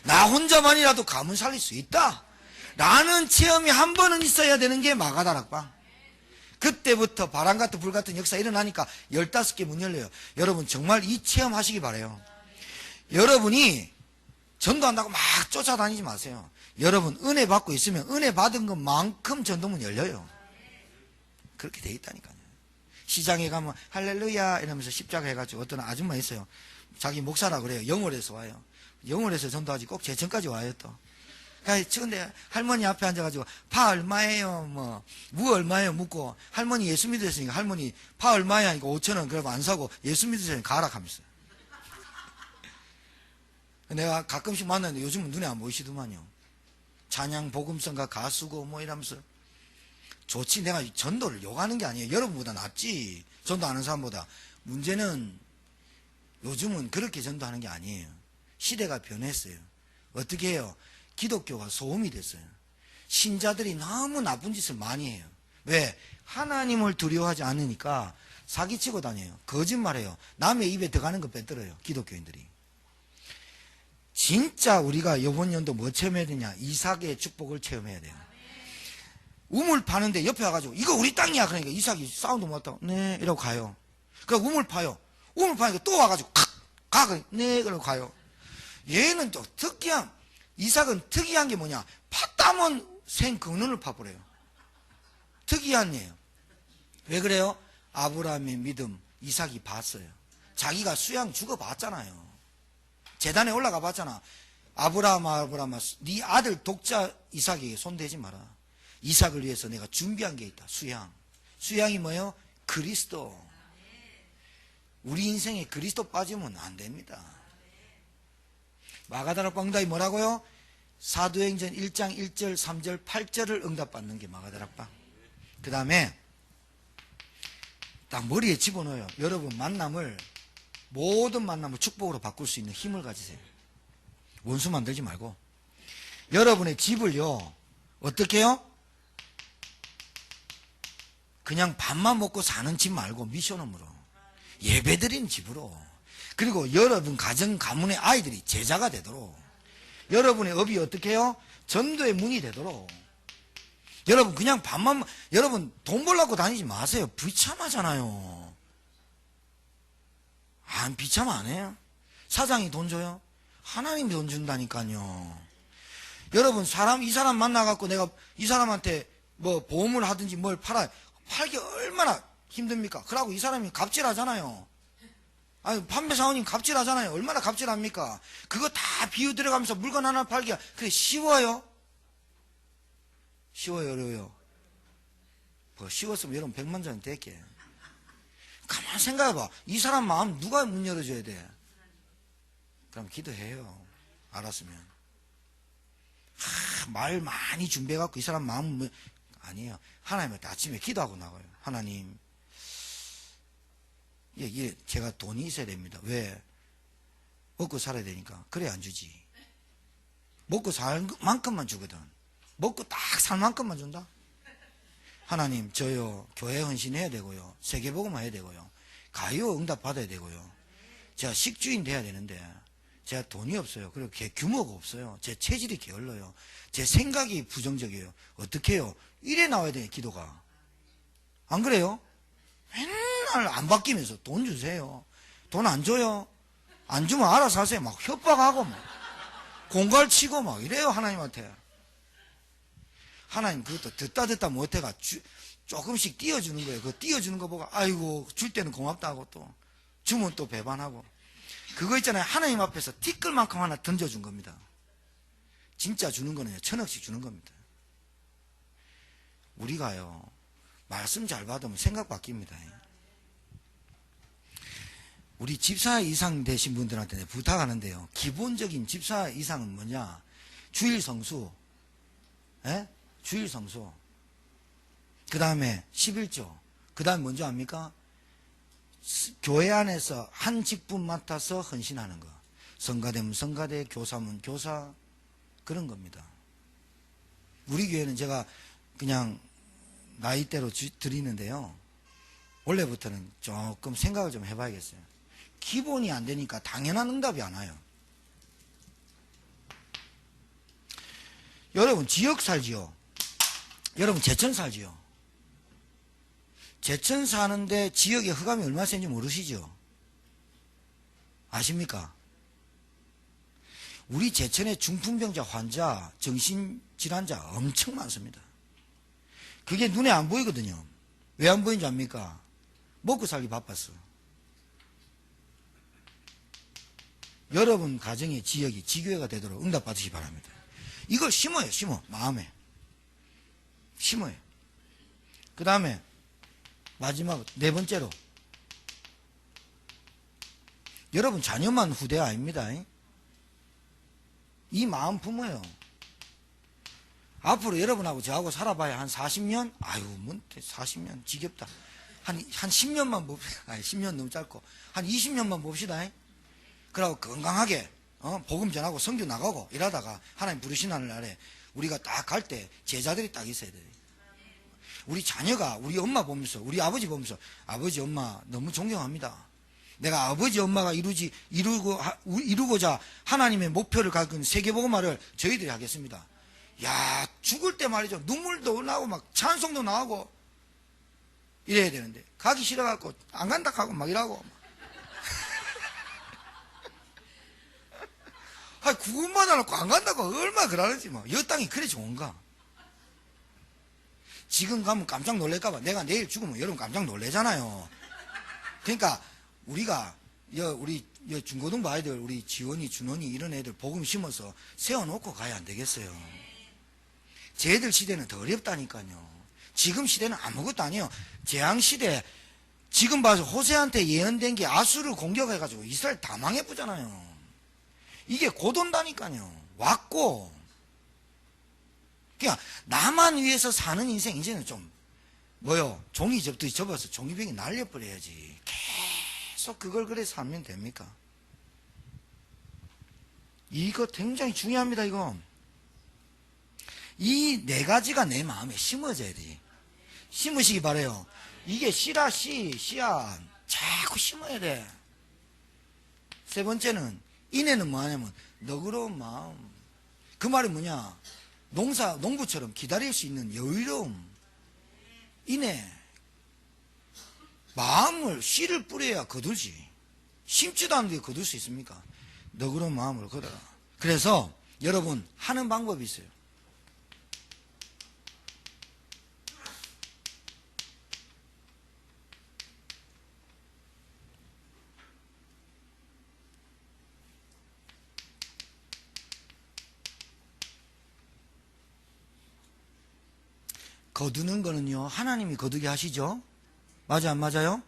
Speaker 1: 나 혼자만이라도 가문 살릴 수 있다 라는 체험이 한 번은 있어야 되는 게 마가다락방. 그때부터 바람 같은 불 같은 역사 일어나니까 15개 문 열려요. 여러분 정말 이 체험 하시기 바라요. 여러분이 전도한다고 막 쫓아다니지 마세요. 여러분 은혜 받고 있으면 은혜 받은 것만큼 전도문 열려요. 그렇게 돼 있다니까요. 시장에 가면 할렐루야 이러면서 십자가 해가지고 어떤 아줌마 있어요. 자기 목사라 그래요. 영월에서 와요. 영월에서 전도하지 꼭 제천까지 와요 또. 근데 할머니 앞에 앉아가지고 파 얼마예요 무 얼마예요 묻고, 할머니 예수 믿으셨으니까 할머니 파 얼마야 하니까 5,000원 그러고 안 사고 예수 믿으셨으니까 가라 하면서. 내가 가끔씩 만나는데 요즘은 눈에 안 보이시더만요. 찬양 복음성가 가수고 뭐 이러면서. 좋지. 내가 전도를 욕하는 게 아니에요. 여러분보다 낫지, 전도하는 사람보다. 문제는 요즘은 그렇게 전도하는 게 아니에요. 시대가 변했어요. 어떻게 해요? 기독교가 소음이 됐어요. 신자들이 너무 나쁜 짓을 많이 해요. 왜? 하나님을 두려워하지 않으니까 사기치고 다녀요. 거짓말해요. 남의 입에 들어가는 거 빼들어요. 기독교인들이. 진짜 우리가 이번 연도 뭐 체험해야 되냐? 이삭의 축복을 체험해야 돼요. 우물 파는데 옆에 와가지고 이거 우리 땅이야. 그러니까 이삭이 사운드 못하고 네 이러고 가요. 그러니까 우물 파요. 우물 파니까 또 와가지고 네 그러고 가요. 얘는 또 이삭은 특이한 게 뭐냐? 팠다면 생근원을 파버려요. 특이한 예요. 왜 그래요? 아브라함의 믿음 이삭이 봤어요. 자기가 수양 죽어봤잖아요. 제단에 올라가 봤잖아. 아브라함아 네 아들 독자 이삭에게 손대지 마라. 이삭을 위해서 내가 준비한 게 있다. 수양이 뭐예요? 그리스도. 우리 인생에 그리스도 빠지면 안 됩니다. 마가다락방 응답이 뭐라고요? 사도행전 1장 1절 3절 8절을 응답받는 게 마가다락방. 그 다음에 딱 머리에 집어넣어요. 여러분 모든 만남을 축복으로 바꿀 수 있는 힘을 가지세요. 원수 만들지 말고. 여러분의 집을요, 어떻게 해요? 그냥 밥만 먹고 사는 집 말고 미션홈으로, 예배드리는 집으로, 그리고 여러분 가문의 아이들이 제자가 되도록, 여러분의 업이 어떻게 해요? 전도의 문이 되도록. 여러분 그냥 여러분 돈 벌려고 다니지 마세요. 비참하잖아요. 안 비참 안 해요? 사장이 돈 줘요? 하나님이 돈 준다니까요. 여러분 이 사람 만나갖고 내가 이 사람한테 뭐 보험을 하든지 뭘 팔기 얼마나 힘듭니까? 그러고 이 사람이 갑질하잖아요. 아니 판매사원님 갑질하잖아요. 얼마나 갑질합니까? 그거 다 비워들어가면서 물건 하나 팔기가 그래 쉬워요? 쉬워요, 어려워요? 뭐 쉬웠으면 여러분 100만 전이 됐게. 가만 생각해봐. 이 사람 마음 누가 문 열어줘야 돼? 그럼 기도해요. 알았으면. 말 많이 준비해갖고 이 사람 마음 아니에요. 하나님한테 아침에 기도하고 나가요. 하나님, 제가 돈이 있어야 됩니다. 왜? 먹고 살아야 되니까. 그래 안 주지. 먹고 살 만큼만 주거든. 먹고 딱 살 만큼만 준다. 하나님, 저요 교회 헌신해야 되고요, 세계복음 해야 되고요, 가요 응답 받아야 되고요, 제가 식주인 돼야 되는데 제가 돈이 없어요. 그리고 규모가 없어요. 제 체질이 게을러요. 제 생각이 부정적이에요. 어떻게 해요? 이래 나와야 돼요. 기도가. 안 그래요? 맨날 안 바뀌면서 돈 주세요. 돈 안 줘요. 안 주면 알아서 하세요. 막 협박하고 막 공갈치고 막 이래요. 하나님한테. 하나님 그것도 듣다 못해가 조금씩 띄워주는 거예요. 그 띄워주는 거 보고 아이고 줄 때는 고맙다 하고 또 주면 또 배반하고. 그거 있잖아요. 하나님 앞에서 티끌만큼 하나 던져준 겁니다. 진짜 주는 거는요 1000억씩 주는 겁니다. 우리가요 말씀 잘 받으면 생각 바뀝니다. 우리 집사 이상 되신 분들한테 부탁하는데요, 기본적인 집사 이상은 뭐냐? 주일 성수, 주일 성수, 그 다음에 11조, 그 다음에 뭔지 압니까? 교회 안에서 한 직분 맡아서 헌신하는 거. 성가되면 성가대, 교사면 교사, 그런 겁니다. 우리 교회는 제가 그냥 나이대로 드리는데요, 원래부터는 조금 생각을 좀 해봐야겠어요. 기본이 안 되니까 당연한 응답이 안 와요. 여러분 지역 살지요? 여러분 제천 살지요? 제천 사는데 지역의 흑암이 얼마나 센지 모르시죠? 아십니까? 우리 제천에 중풍병자 환자, 정신질환자 엄청 많습니다. 그게 눈에 안 보이거든요. 왜 안 보이는지 압니까? 먹고 살기 바빴어. 여러분 가정의 지역이 지교회가 되도록 응답 받으시기 바랍니다. 이걸 심어요. 마음에 심어요. 그 다음에 마지막 4번째로, 여러분 자녀만 후대 아닙니다. 이 마음 품어요. 앞으로 여러분하고 저하고 살아봐야 한 40년? 아유, 뭐 40년 지겹다. 한 10년만 봅시다. 아니, 10년 너무 짧고 한 20년만 봅시다. 그러고 건강하게 복음 전하고 성교 나가고 이러다가 하나님 부르시는 날에 우리가 딱 갈 때 제자들이 딱 있어야 돼요. 우리 자녀가 우리 엄마 보면서, 우리 아버지 보면서, 아버지 엄마 너무 존경합니다. 내가 아버지 엄마가 이루고자 하나님의 목표를 가진 세계복음화를 저희들이 하겠습니다. 야, 죽을 때 말이죠, 눈물도 나고 막 찬송도 나오고 이래야 되는데 가기 싫어갖고 안 간다 하고 막 이러고 구원만 안 하고 안 간다고 얼마나 그러는지. 뭐 여 땅이 그래 좋은가? 지금 가면 깜짝 놀랄까봐. 내가 내일 죽으면 여러분 깜짝 놀래잖아요. 그러니까 우리가 우리 중고등부 아이들, 우리 지원이, 준원이 이런 애들 복음 심어서 세워놓고 가야 안 되겠어요. 쟤들 시대는 더 어렵다니까요. 지금 시대는 아무것도 아니에요. 재앙시대, 지금 봐서 호세한테 예언된 게 아수르 공격해가지고 이스라엘 다 망해보잖아요. 이게 곧 온다니까요. 왔고. 그냥 나만 위해서 사는 인생, 이제는 좀 종이 접듯이 접어서 종이병이 날려버려야지. 계속 그걸 그래 살면 됩니까? 이거 굉장히 중요합니다. 이거 이 네 가지가 내 마음에 심어져야 돼. 심으시기 바래요. 이게 씨라 씨앗 자꾸 심어야 돼. 세 번째는 인내는 뭐하냐면 너그러운 마음. 그 말이 뭐냐? 농부처럼 기다릴 수 있는 여유로움. 인내. 마음을 씨를 뿌려야 거두지. 심지도 않는데 거둘 수 있습니까? 너그러운 마음으로 거둬라. 그래서 여러분 하는 방법이 있어요. 거두는 거는요, 하나님이 거두게 하시죠? 맞아, 안 맞아요?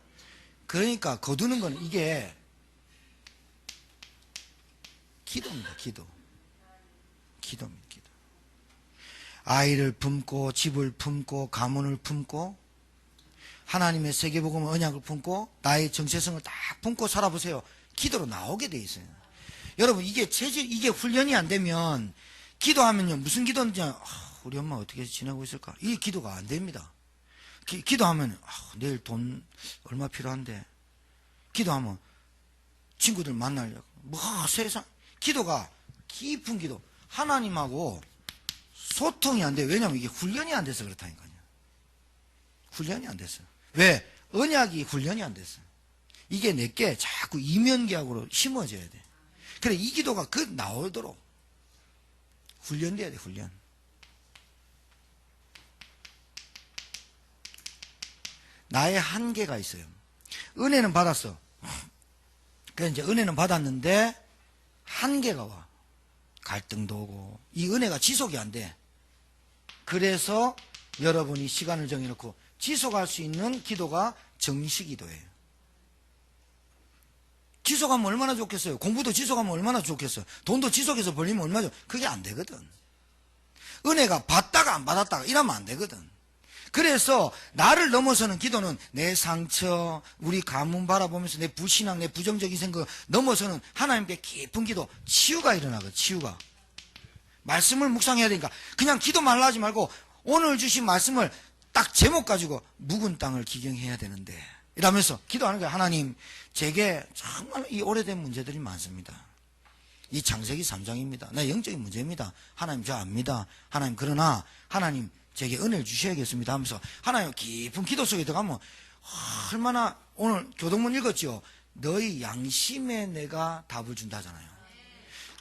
Speaker 1: 그러니까 거두는 거는 이게 기도입니다. 기도입니다. 기도. 아이를 품고 집을 품고 가문을 품고 하나님의 세계복음 언약을 품고 나의 정체성을 딱 품고 살아보세요. 기도로 나오게 돼 있어요. 여러분 이게 훈련이 안 되면 기도하면요, 무슨 기도인지 우리 엄마 어떻게 지내고 있을까? 이 기도가 안 됩니다. 기도하면 내일 돈 얼마 필요한데, 기도하면 친구들 만나려고 세상. 기도가 깊은 기도, 하나님하고 소통이 안 돼. 왜냐하면 이게 훈련이 안 돼서 그렇다니까요. 훈련이 안 됐어요. 왜? 언약이 훈련이 안 됐어요. 이게 내게 자꾸 이면계약으로 심어져야 돼. 그래, 이 기도가 나오도록 훈련돼야 돼. 훈련. 나의 한계가 있어요. 은혜는 받았어. 그래서 이제 은혜는 받았는데 한계가 와. 갈등도 오고 이 은혜가 지속이 안 돼. 그래서 여러분이 시간을 정해놓고 지속할 수 있는 기도가 정시기도예요. 지속하면 얼마나 좋겠어요. 공부도 지속하면 얼마나 좋겠어요. 돈도 지속해서 벌리면 얼마나 좋겠어요. 그게 안 되거든. 은혜가 받다가 안 받았다가 이러면 안 되거든. 그래서 나를 넘어서는 기도는 내 상처, 우리 가문 바라보면서 내 불신앙, 내 부정적인 생각 넘어서는 하나님께 깊은 기도, 치유가 일어나거든. 치유가. 말씀을 묵상해야 되니까 그냥 기도만 하지 말고 오늘 주신 말씀을 딱 제목 가지고 묵은 땅을 기경해야 되는데 이러면서 기도하는 거예요. 하나님, 제게 정말 이 오래된 문제들이 많습니다. 이 창세기 3장입니다. 나 영적인 문제입니다. 하나님 저 압니다. 하나님, 그러나 하나님 제게 은혜를 주셔야겠습니다 하면서 하나님 깊은 기도 속에 들어가면 얼마나, 오늘 교동문 읽었죠? 너희 양심에 내가 답을 준다잖아요.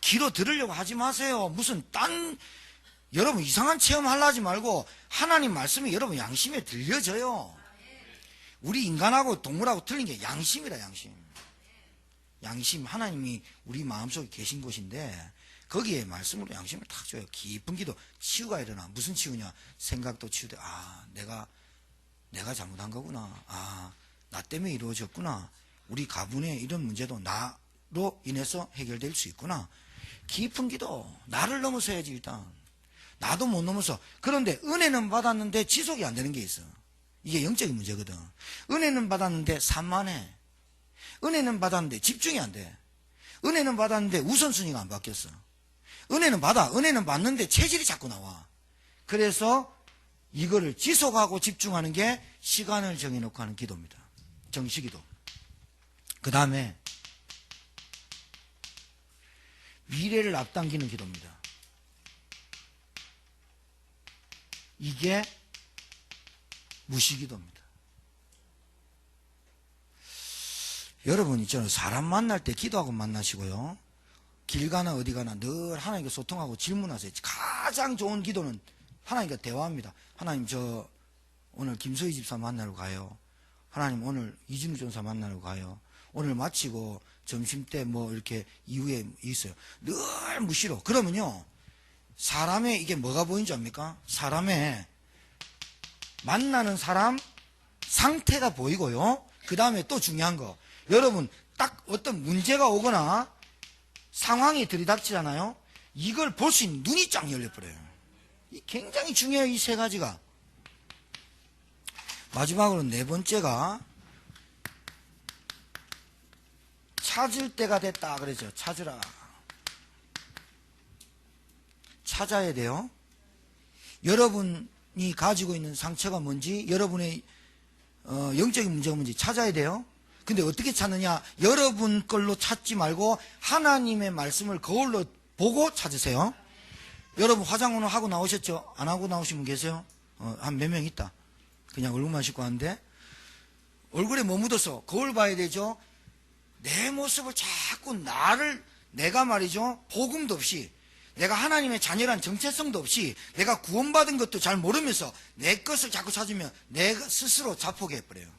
Speaker 1: 귀로 들으려고 하지 마세요. 무슨 여러분 이상한 체험 하려 하지 말고 하나님 말씀이 여러분 양심에 들려져요. 우리 인간하고 동물하고 틀린 게 양심이라. 양심, 하나님이 우리 마음속에 계신 곳인데 거기에 말씀으로 양심을 탁 줘요. 깊은 기도, 치유가 일어나. 무슨 치유냐? 생각도 치유돼. 내가 잘못한 거구나. 나 때문에 이루어졌구나. 우리 가문의 이런 문제도 나로 인해서 해결될 수 있구나. 깊은 기도, 나를 넘어서야지. 일단 나도 못 넘어서. 그런데 은혜는 받았는데 지속이 안 되는 게 있어. 이게 영적인 문제거든. 은혜는 받았는데 산만해. 은혜는 받았는데 집중이 안 돼. 은혜는 받았는데 우선순위가 안 바뀌었어. 은혜는 받는데 체질이 자꾸 나와. 그래서 이거를 지속하고 집중하는 게 시간을 정해놓고 하는 기도입니다. 정시기도. 그 다음에 미래를 앞당기는 기도입니다. 이게 무시기도입니다. 여러분 있잖아요. 사람 만날 때 기도하고 만나시고요. 길 가나 어디 가나 늘 하나님과 소통하고 질문하세요. 가장 좋은 기도는 하나님과 대화합니다. 하나님, 저 오늘 김서희 집사 만나러 가요. 하나님, 오늘 이진우 전사 만나러 가요. 오늘 마치고 점심때 이렇게 이후에 있어요. 늘 무시로. 그러면요, 사람의 이게 뭐가 보이는지 압니까? 사람의 만나는 사람 상태가 보이고요. 그 다음에 또 중요한 거, 여러분 딱 어떤 문제가 오거나 상황이 들이닥치잖아요. 이걸 볼 수 있는 눈이 쫙 열려버려요. 굉장히 중요해요, 이 세 가지가. 마지막으로 네 번째가 찾을 때가 됐다 그러죠. 찾으라. 찾아야 돼요. 여러분이 가지고 있는 상처가 뭔지, 여러분의 영적인 문제가 뭔지 찾아야 돼요. 근데 어떻게 찾느냐? 여러분 걸로 찾지 말고 하나님의 말씀을 거울로 보고 찾으세요. 여러분 화장 오늘 하고 나오셨죠? 안 하고 나오신 분 계세요? 한 몇 명 있다. 그냥 얼굴만 씻고 하는데 얼굴에 뭐 묻어서 거울 봐야 되죠. 내 모습을 자꾸 내가 말이죠, 복음도 없이, 내가 하나님의 자녀란 정체성도 없이, 내가 구원받은 것도 잘 모르면서 내 것을 자꾸 찾으면 내가 스스로 자폭해버려요.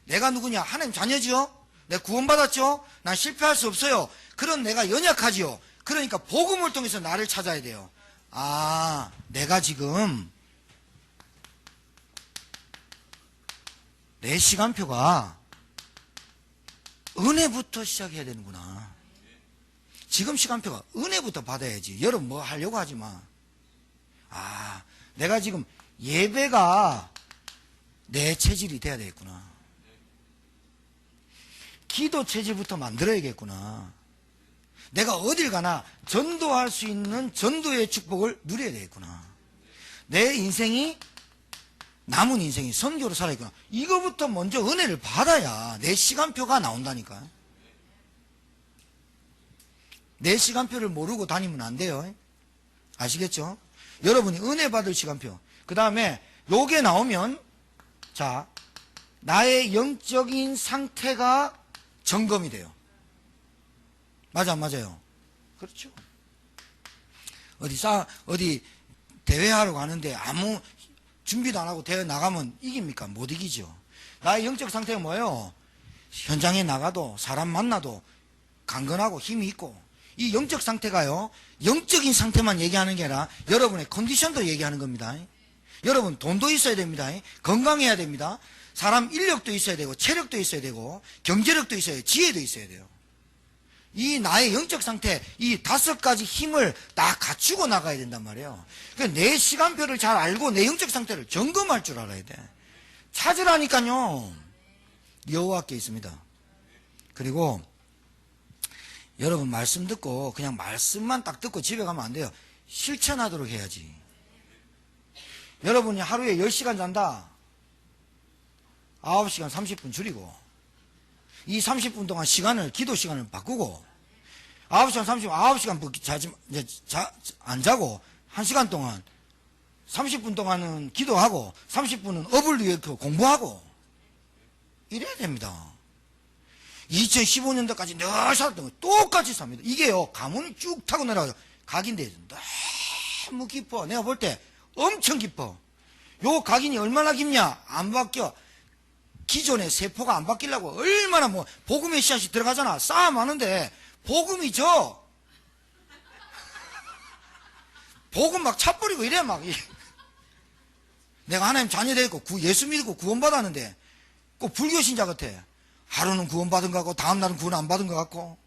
Speaker 1: 내가 누구냐? 하나님 자녀지요? 내가 구원받았죠? 난 실패할 수 없어요. 그런 내가 연약하지요. 그러니까 복음을 통해서 나를 찾아야 돼요. 아, 내가 지금 내 시간표가 은혜부터 시작해야 되는구나. 지금 시간표가 은혜부터 받아야지. 여러분 뭐 하려고 하지 마. 아, 내가 지금 예배가 내 체질이 돼야 되겠구나. 기도 체질부터 만들어야겠구나. 내가 어딜 가나 전도할 수 있는 전도의 축복을 누려야 되겠구나. 내 인생이, 남은 인생이 선교로 살아있구나. 이거부터 먼저 은혜를 받아야 내 시간표가 나온다니까. 내 시간표를 모르고 다니면 안 돼요. 아시겠죠? 여러분이 은혜 받을 시간표. 그 다음에 요게 나오면, 자, 나의 영적인 상태가 점검이 돼요. 맞아, 맞아요. 그렇죠. 어디 대회하러 가는데 아무 준비도 안 하고 대회 나가면 이깁니까? 못 이기죠. 나의 영적 상태가 뭐예요? 현장에 나가도 사람 만나도 강건하고 힘이 있고, 이 영적 상태가요, 영적인 상태만 얘기하는 게 아니라 여러분의 컨디션도 얘기하는 겁니다. 여러분 돈도 있어야 됩니다. 건강해야 됩니다. 사람 인력도 있어야 되고, 체력도 있어야 되고, 경제력도 있어야 되고, 지혜도 있어야 돼요. 이 나의 영적 상태, 이 5가지 힘을 다 갖추고 나가야 된단 말이에요. 그러니까 내 시간표를 잘 알고 내 영적 상태를 점검할 줄 알아야 돼. 찾으라니까요. 여호와께 있습니다. 그리고 여러분 말씀 듣고 그냥 말씀만 딱 듣고 집에 가면 안 돼요. 실천하도록 해야지. 여러분이 하루에 10시간 잔다. 9시간 30분 줄이고, 이 30분 동안 기도 시간을 바꾸고, 9시간 30분, 9시간 안 자고, 1시간 동안, 30분 동안은 기도하고, 30분은 업을 위해 공부하고, 이래야 됩니다. 2015년도까지 늘 살았던 거 똑같이 삽니다. 이게요, 가문이 쭉 타고 내려가요. 각인데 너무 깊어. 내가 볼 때 엄청 깊어. 요 각인이 얼마나 깊냐? 안 바뀌어. 기존의 세포가 안 바뀌려고 얼마나 복음의 씨앗이 들어가잖아. 쌓아마는데 복음이 져. 복음 막 차버리고 이래 막. 내가 하나님 자녀 되고 예수 믿고 구원받았는데 꼭 불교 신자 같아. 하루는 구원받은 것 같고 다음날은 구원 안 받은 것 같고.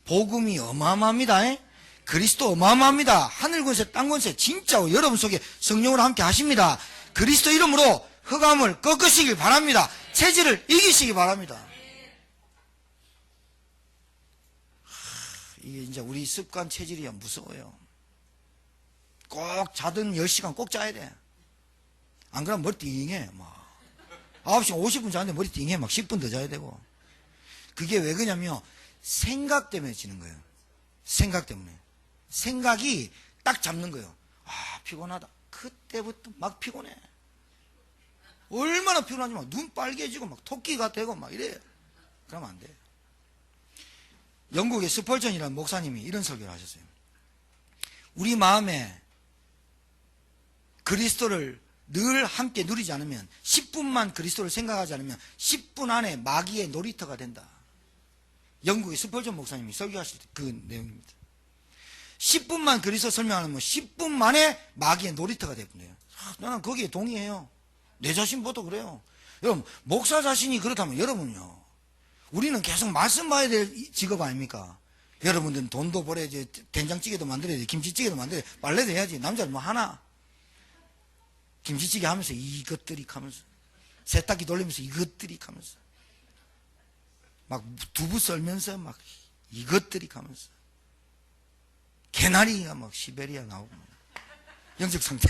Speaker 1: 복음이 어마어마합니다. 그리스도 어마어마합니다. 하늘 권세 땅 권세 진짜 여러분 속에 성령으로 함께 하십니다. 그리스도 이름으로 흑암을 꺾으시길 바랍니다. 체질을 이기시기 바랍니다. 이게 이제 우리 습관 체질이야 무서워요. 꼭 자든 10시간 꼭 자야 돼. 안 그러면 머리 띵해. 막 9시간 50분 자는데 머리 띵해. 막 10분 더 자야 되고. 그게 왜 그러냐면 생각 때문에 지는 거예요. 생각 때문에. 생각이 딱 잡는 거예요. 아, 피곤하다. 그때부터 막 피곤해. 얼마나 피곤하지 막 눈 빨개지고 막 토끼가 되고 막 이래요. 그러면 안 돼요. 영국의 스펄전이라는 목사님이 이런 설교를 하셨어요. 우리 마음에 그리스도를 늘 함께 누리지 않으면, 10분만 그리스도를 생각하지 않으면 10분 안에 마귀의 놀이터가 된다. 영국의 스펄전 목사님이 설교하실 때 그 내용입니다. 10분만 그리스도 설명하면 10분 만에 마귀의 놀이터가 되버려요. 나는 거기에 동의해요. 내 자신보다 그래요. 여러분 목사 자신이 그렇다면 여러분요 우리는 계속 말씀 봐야 될 직업 아닙니까? 여러분들은 돈도 벌어야지, 된장찌개도 만들어야지, 김치찌개도 만들어야지, 빨래도 해야지. 남자는 뭐 하나? 김치찌개 하면서 이것들이 하면서, 세탁기 돌리면서 이것들이 하면서, 막 두부 썰면서 막 이것들이 하면서, 개나리가 막 시베리아 나오고, 영적 상태.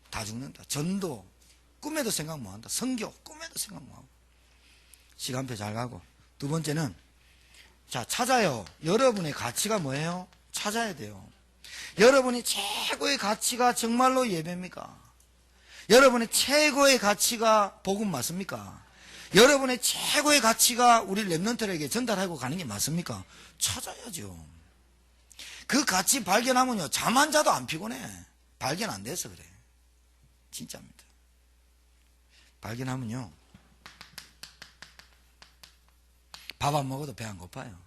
Speaker 1: 다 죽는다. 전도, 꿈에도 생각 못 한다. 성교, 꿈에도 생각 못 하고. 시간표 잘 가고. 두 번째는, 자, 찾아요. 여러분의 가치가 뭐예요? 찾아야 돼요. 여러분이 최고의 가치가 정말로 예배입니까? 여러분의 최고의 가치가 복음 맞습니까? 여러분의 최고의 가치가 우리 랩런트들에게 전달하고 가는 게 맞습니까? 찾아야죠. 그 가치 발견하면요, 잠 안 자도 안 피곤해. 발견 안 돼서 그래. 진짜입니다. 발견하면요, 밥 안 먹어도 배 안 고파요.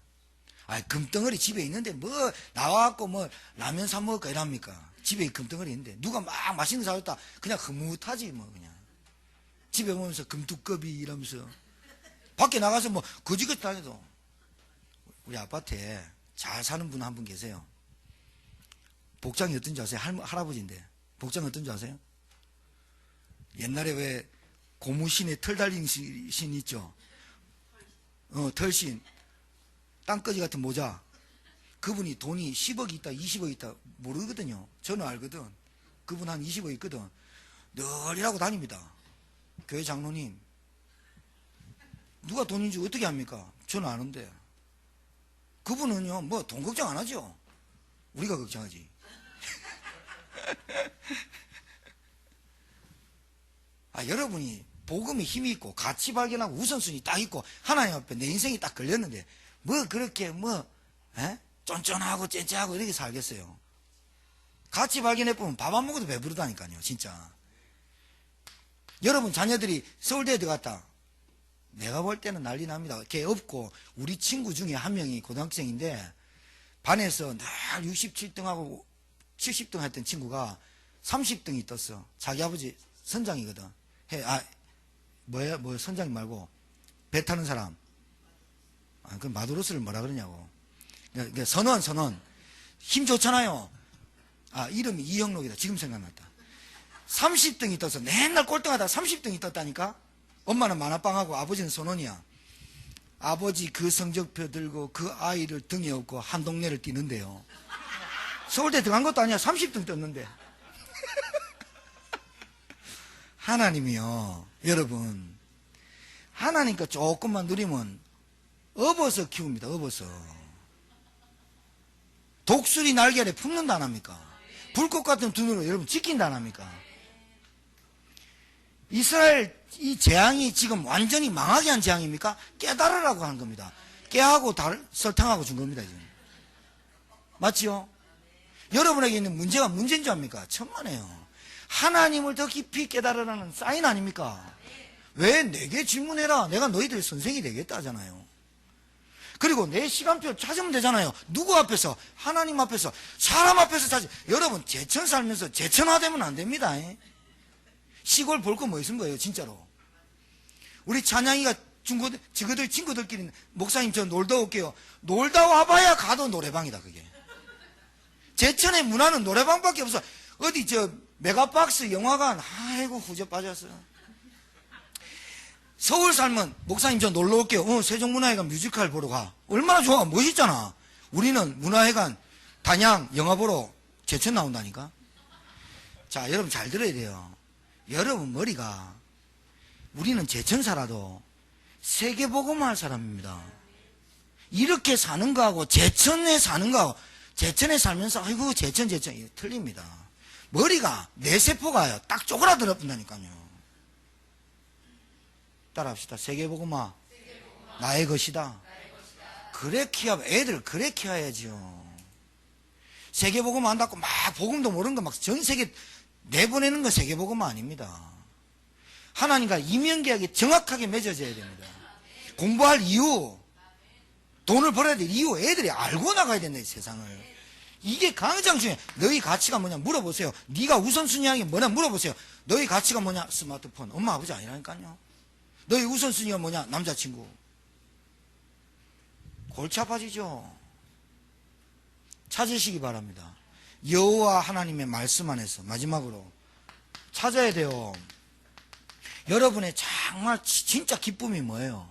Speaker 1: 금덩어리 집에 있는데 뭐 나와갖고 뭐 라면 사 먹을까 이랍니까? 집에 금덩어리 있는데 누가 막 맛있는 거 사줬다 그냥 흐뭇하지 뭐. 그냥 집에 오면서 금두꺼비 이러면서 밖에 나가서 뭐 거지같이 다녀도. 우리 아파트에 잘 사는 분 한 분 계세요. 복장이 어떤지 아세요? 할아버지인데 복장 어떤지 아세요? 옛날에 왜 고무신에 털 달린 신 있죠? 털신, 땅거지 같은 모자. 그분이 돈이 10억이 있다 20억이 있다 모르거든요. 저는 알거든. 그분 한 20억 있거든. 늘 일하고 다닙니다. 교회 장로님, 누가 돈인 줄 어떻게 합니까? 저는 아는데. 그분은요, 뭐 돈 걱정 안 하죠. 우리가 걱정하지. 여러분이 복음에 힘이 있고 가치 발견하고 우선순위 딱 있고 하나님 앞에 내 인생이 딱 걸렸는데 뭐 그렇게 쫀쫀하고 쨍쨍하고 이렇게 살겠어요. 가치 발견해보면 밥 안 먹어도 배부르다니까요. 진짜. 여러분 자녀들이 서울대에 들어갔다. 내가 볼 때는 난리 납니다. 걔 없고 우리 친구 중에 한 명이 고등학생인데 반에서 늘 67등하고 70등 했던 친구가 30등이 떴어. 자기 아버지 선장이거든. 선장 말고 배 타는 사람. 그 마도로스를 뭐라 그러냐고. 선원. 힘 좋잖아요. 이름이 이형록이다. 지금 생각났다. 30등이 떴어. 맨날 꼴등하다 30등이 떴다니까. 엄마는 만화방하고 아버지는 선원이야. 아버지 그 성적표 들고 그 아이를 등에 업고 한 동네를 뛰는데요. 서울대 들어간 것도 아니야. 30등 떴는데. 하나님이요, 여러분, 하나님과 조금만 누리면 업어서 키웁니다. 업어서. 독수리 날개 아래 품는다 안 합니까? 불꽃 같은 두 눈으로 여러분 지킨다 안 합니까? 이스라엘 이 재앙이 지금 완전히 망하게 한 재앙입니까? 깨달으라고 한 겁니다. 깨하고 설탕하고 준 겁니다. 지금. 맞지요? 여러분에게 있는 문제가 문제인 줄 압니까? 천만에요. 하나님을 더 깊이 깨달으라는 사인 아닙니까? 왜 내게 질문해라. 내가 너희들 선생이 되겠다잖아요. 그리고 내 시간표 찾으면 되잖아요. 누구 앞에서? 하나님 앞에서. 사람 앞에서 찾지. 여러분 제천 살면서 제천화되면 안 됩니다. 시골 볼 거 뭐 있은 거예요 진짜로. 우리 찬양이가 친구들끼리 목사님 저 놀다 올게요. 놀다 와봐야 가도 노래방이다 그게. 제천의 문화는 노래방밖에 없어. 어디 메가박스 영화관, 아이고 후져 빠졌어. 서울 살면 목사님 저 놀러 올게요. 세종문화회관 뮤지컬 보러 가. 얼마나 좋아. 멋있잖아. 우리는 문화회관 단양 영화 보러 제천 나온다니까. 자, 여러분 잘 들어야 돼요. 여러분 머리가, 우리는 제천 살아도 세계복음화 할 사람입니다. 이렇게 사는 거하고 제천에 사는 거하고, 제천에 살면서 아이고 제천 이게 틀립니다. 머리가 내 세포가요 딱 쪼그라들어본다니까요. 따라합시다. 세계복음화 나의 것이다. 그래 키워. 애들 그래 키워야죠. 세계복음화 한다고 막 복음도 모르는 거 막 전 세계 내보내는 건 세계복음화 아닙니다. 하나님과 이면계약이 정확하게 맺어져야 됩니다. 공부할 이유, 돈을 벌어야 될 이유, 애들이 알고 나가야 된다. 이 세상을. 이게 가장 중요해. 너희 가치가 뭐냐 물어보세요. 네가 우선순위하는 게 뭐냐 물어보세요. 너희 가치가 뭐냐? 스마트폰. 엄마 아버지 아니라니까요. 너희 우선순위가 뭐냐? 남자친구. 골치 아파지죠. 찾으시기 바랍니다. 여호와 하나님의 말씀 안에서 마지막으로 찾아야 돼요. 여러분의 정말 진짜 기쁨이 뭐예요?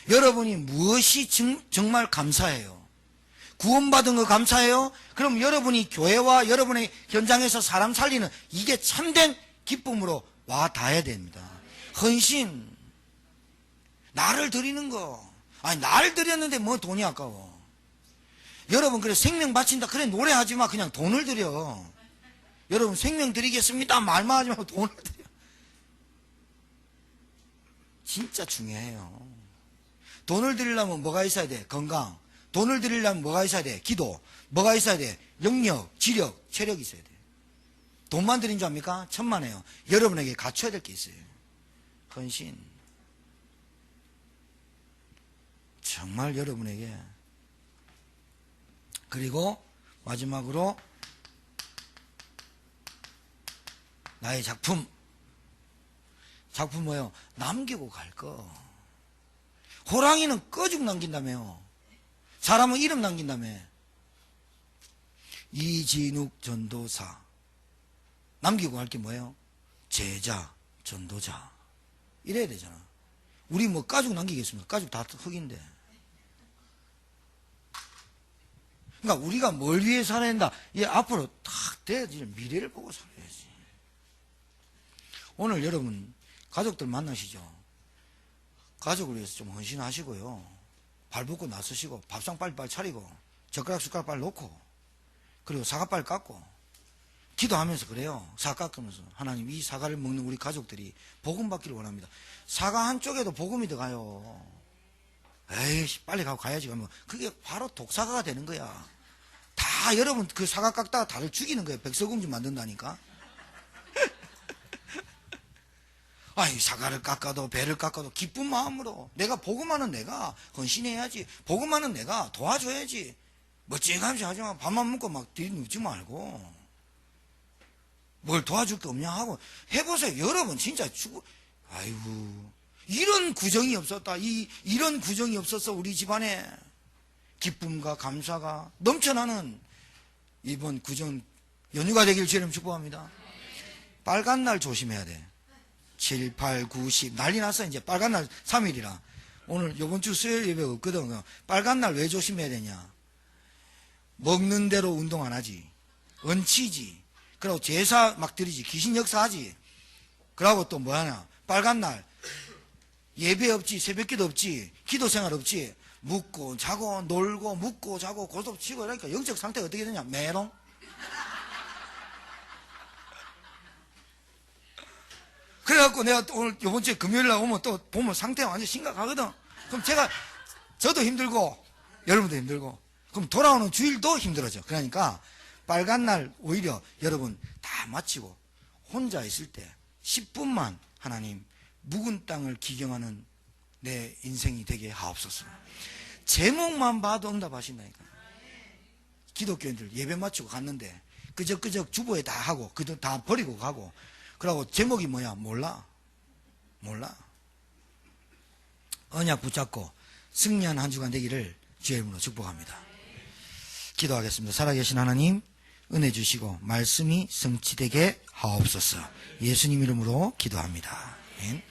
Speaker 1: 여러분이 무엇이 정말 감사해요? 구원받은 거 감사해요? 그럼 여러분이 교회와 여러분의 현장에서 사람 살리는 이게 참된 기쁨으로 와 닿아야 됩니다. 헌신, 나를 드리는 거. 아니, 나를 드렸는데 뭐 돈이 아까워. 여러분, 그래 생명 바친다 그래 노래하지 마. 그냥 돈을 드려. 여러분, 생명 드리겠습니다 말만 하지 말고 돈을 드려. 진짜 중요해요. 돈을 드리려면 뭐가 있어야 돼? 건강. 돈을 드리려면 뭐가 있어야 돼? 기도. 뭐가 있어야 돼? 영력, 지력, 체력이 있어야 돼. 돈만 드린 줄 압니까? 천만에요. 여러분에게 갖춰야 될 게 있어요. 헌신. 정말 여러분에게. 그리고 마지막으로 나의 작품. 작품 뭐예요? 남기고 갈 거. 호랑이는 꺼죽 남긴다며요. 사람은 이름 남긴다며. 이진욱 전도사. 남기고 갈 게 뭐예요? 제자, 전도자. 이래야 되잖아. 우리 뭐 가죽 남기겠습니까? 가죽 다 흙인데. 그러니까 우리가 뭘 위해 살아야 된다? 이 앞으로 탁 돼야지. 미래를 보고 살아야지. 오늘 여러분 가족들 만나시죠? 가족을 위해서 좀 헌신하시고요. 발벗고 나서시고 밥상 빨리빨리 차리고 젓가락 숟가락 빨리 놓고 그리고 사과 빨리 깎고 기도하면서 그래요. 사과 깎으면서 하나님 이 사과를 먹는 우리 가족들이 복음 받기를 원합니다. 사과 한쪽에도 복음이 들어가요. 에이씨 빨리 가고 가야지 하면 그게 바로 독사과가 되는 거야. 다 여러분 그 사과 깎다가 다들 죽이는 거예요. 백설공주 만든다니까. 아이 사과를 깎아도 배를 깎아도 기쁜 마음으로 내가 복음하는 내가 헌신해야지. 복음하는 내가 도와줘야지. 멋쟁이감시 하지마. 밥만 먹고 막 들이눕지 말고 뭘 도와줄 게 없냐 하고 해보세요. 여러분 진짜 아이고 이런 구정이 없었다. 이런 구정이 없었어. 우리 집안에 기쁨과 감사가 넘쳐나는 이번 구정 연휴가 되길 주님 축복합니다. 빨간 날 조심해야 돼. 7, 8, 9, 10 난리 났어. 이제 빨간 날 3일이라 오늘 요번 주 수요일 예배 없거든. 빨간 날 왜 조심해야 되냐? 먹는 대로 운동 안 하지. 얹히지. 그리고 제사 막 드리지. 귀신 역사하지. 그러고 또 뭐하냐? 빨간 날 예배 없지. 새벽기도 없지. 기도 생활 없지. 묵고 자고 놀고 묵고 자고 고스톱 치고 이러니까 영적 상태가 어떻게 되냐? 메롱. 그래갖고 내가 또 오늘 요번 주에 금요일 날 오면 또 보면 상태가 완전 심각하거든. 그럼 저도 힘들고 여러분도 힘들고 그럼 돌아오는 주일도 힘들어져. 그러니까 빨간 날 오히려 여러분 다 마치고 혼자 있을 때 10분만 하나님 묵은 땅을 기경하는 내 인생이 되게 하옵소서. 제목만 봐도 응답하신다니까. 기독교인들 예배 마치고 갔는데 끄적끄적 주보에 다 하고 그도 다 버리고 가고 그러고 제목이 뭐야? 몰라. 언약 붙잡고 승리한 한 주간 되기를 주의 이름으로 축복합니다. 기도하겠습니다. 살아계신 하나님 은혜 주시고 말씀이 성취되게 하옵소서. 예수님 이름으로 기도합니다. 아멘.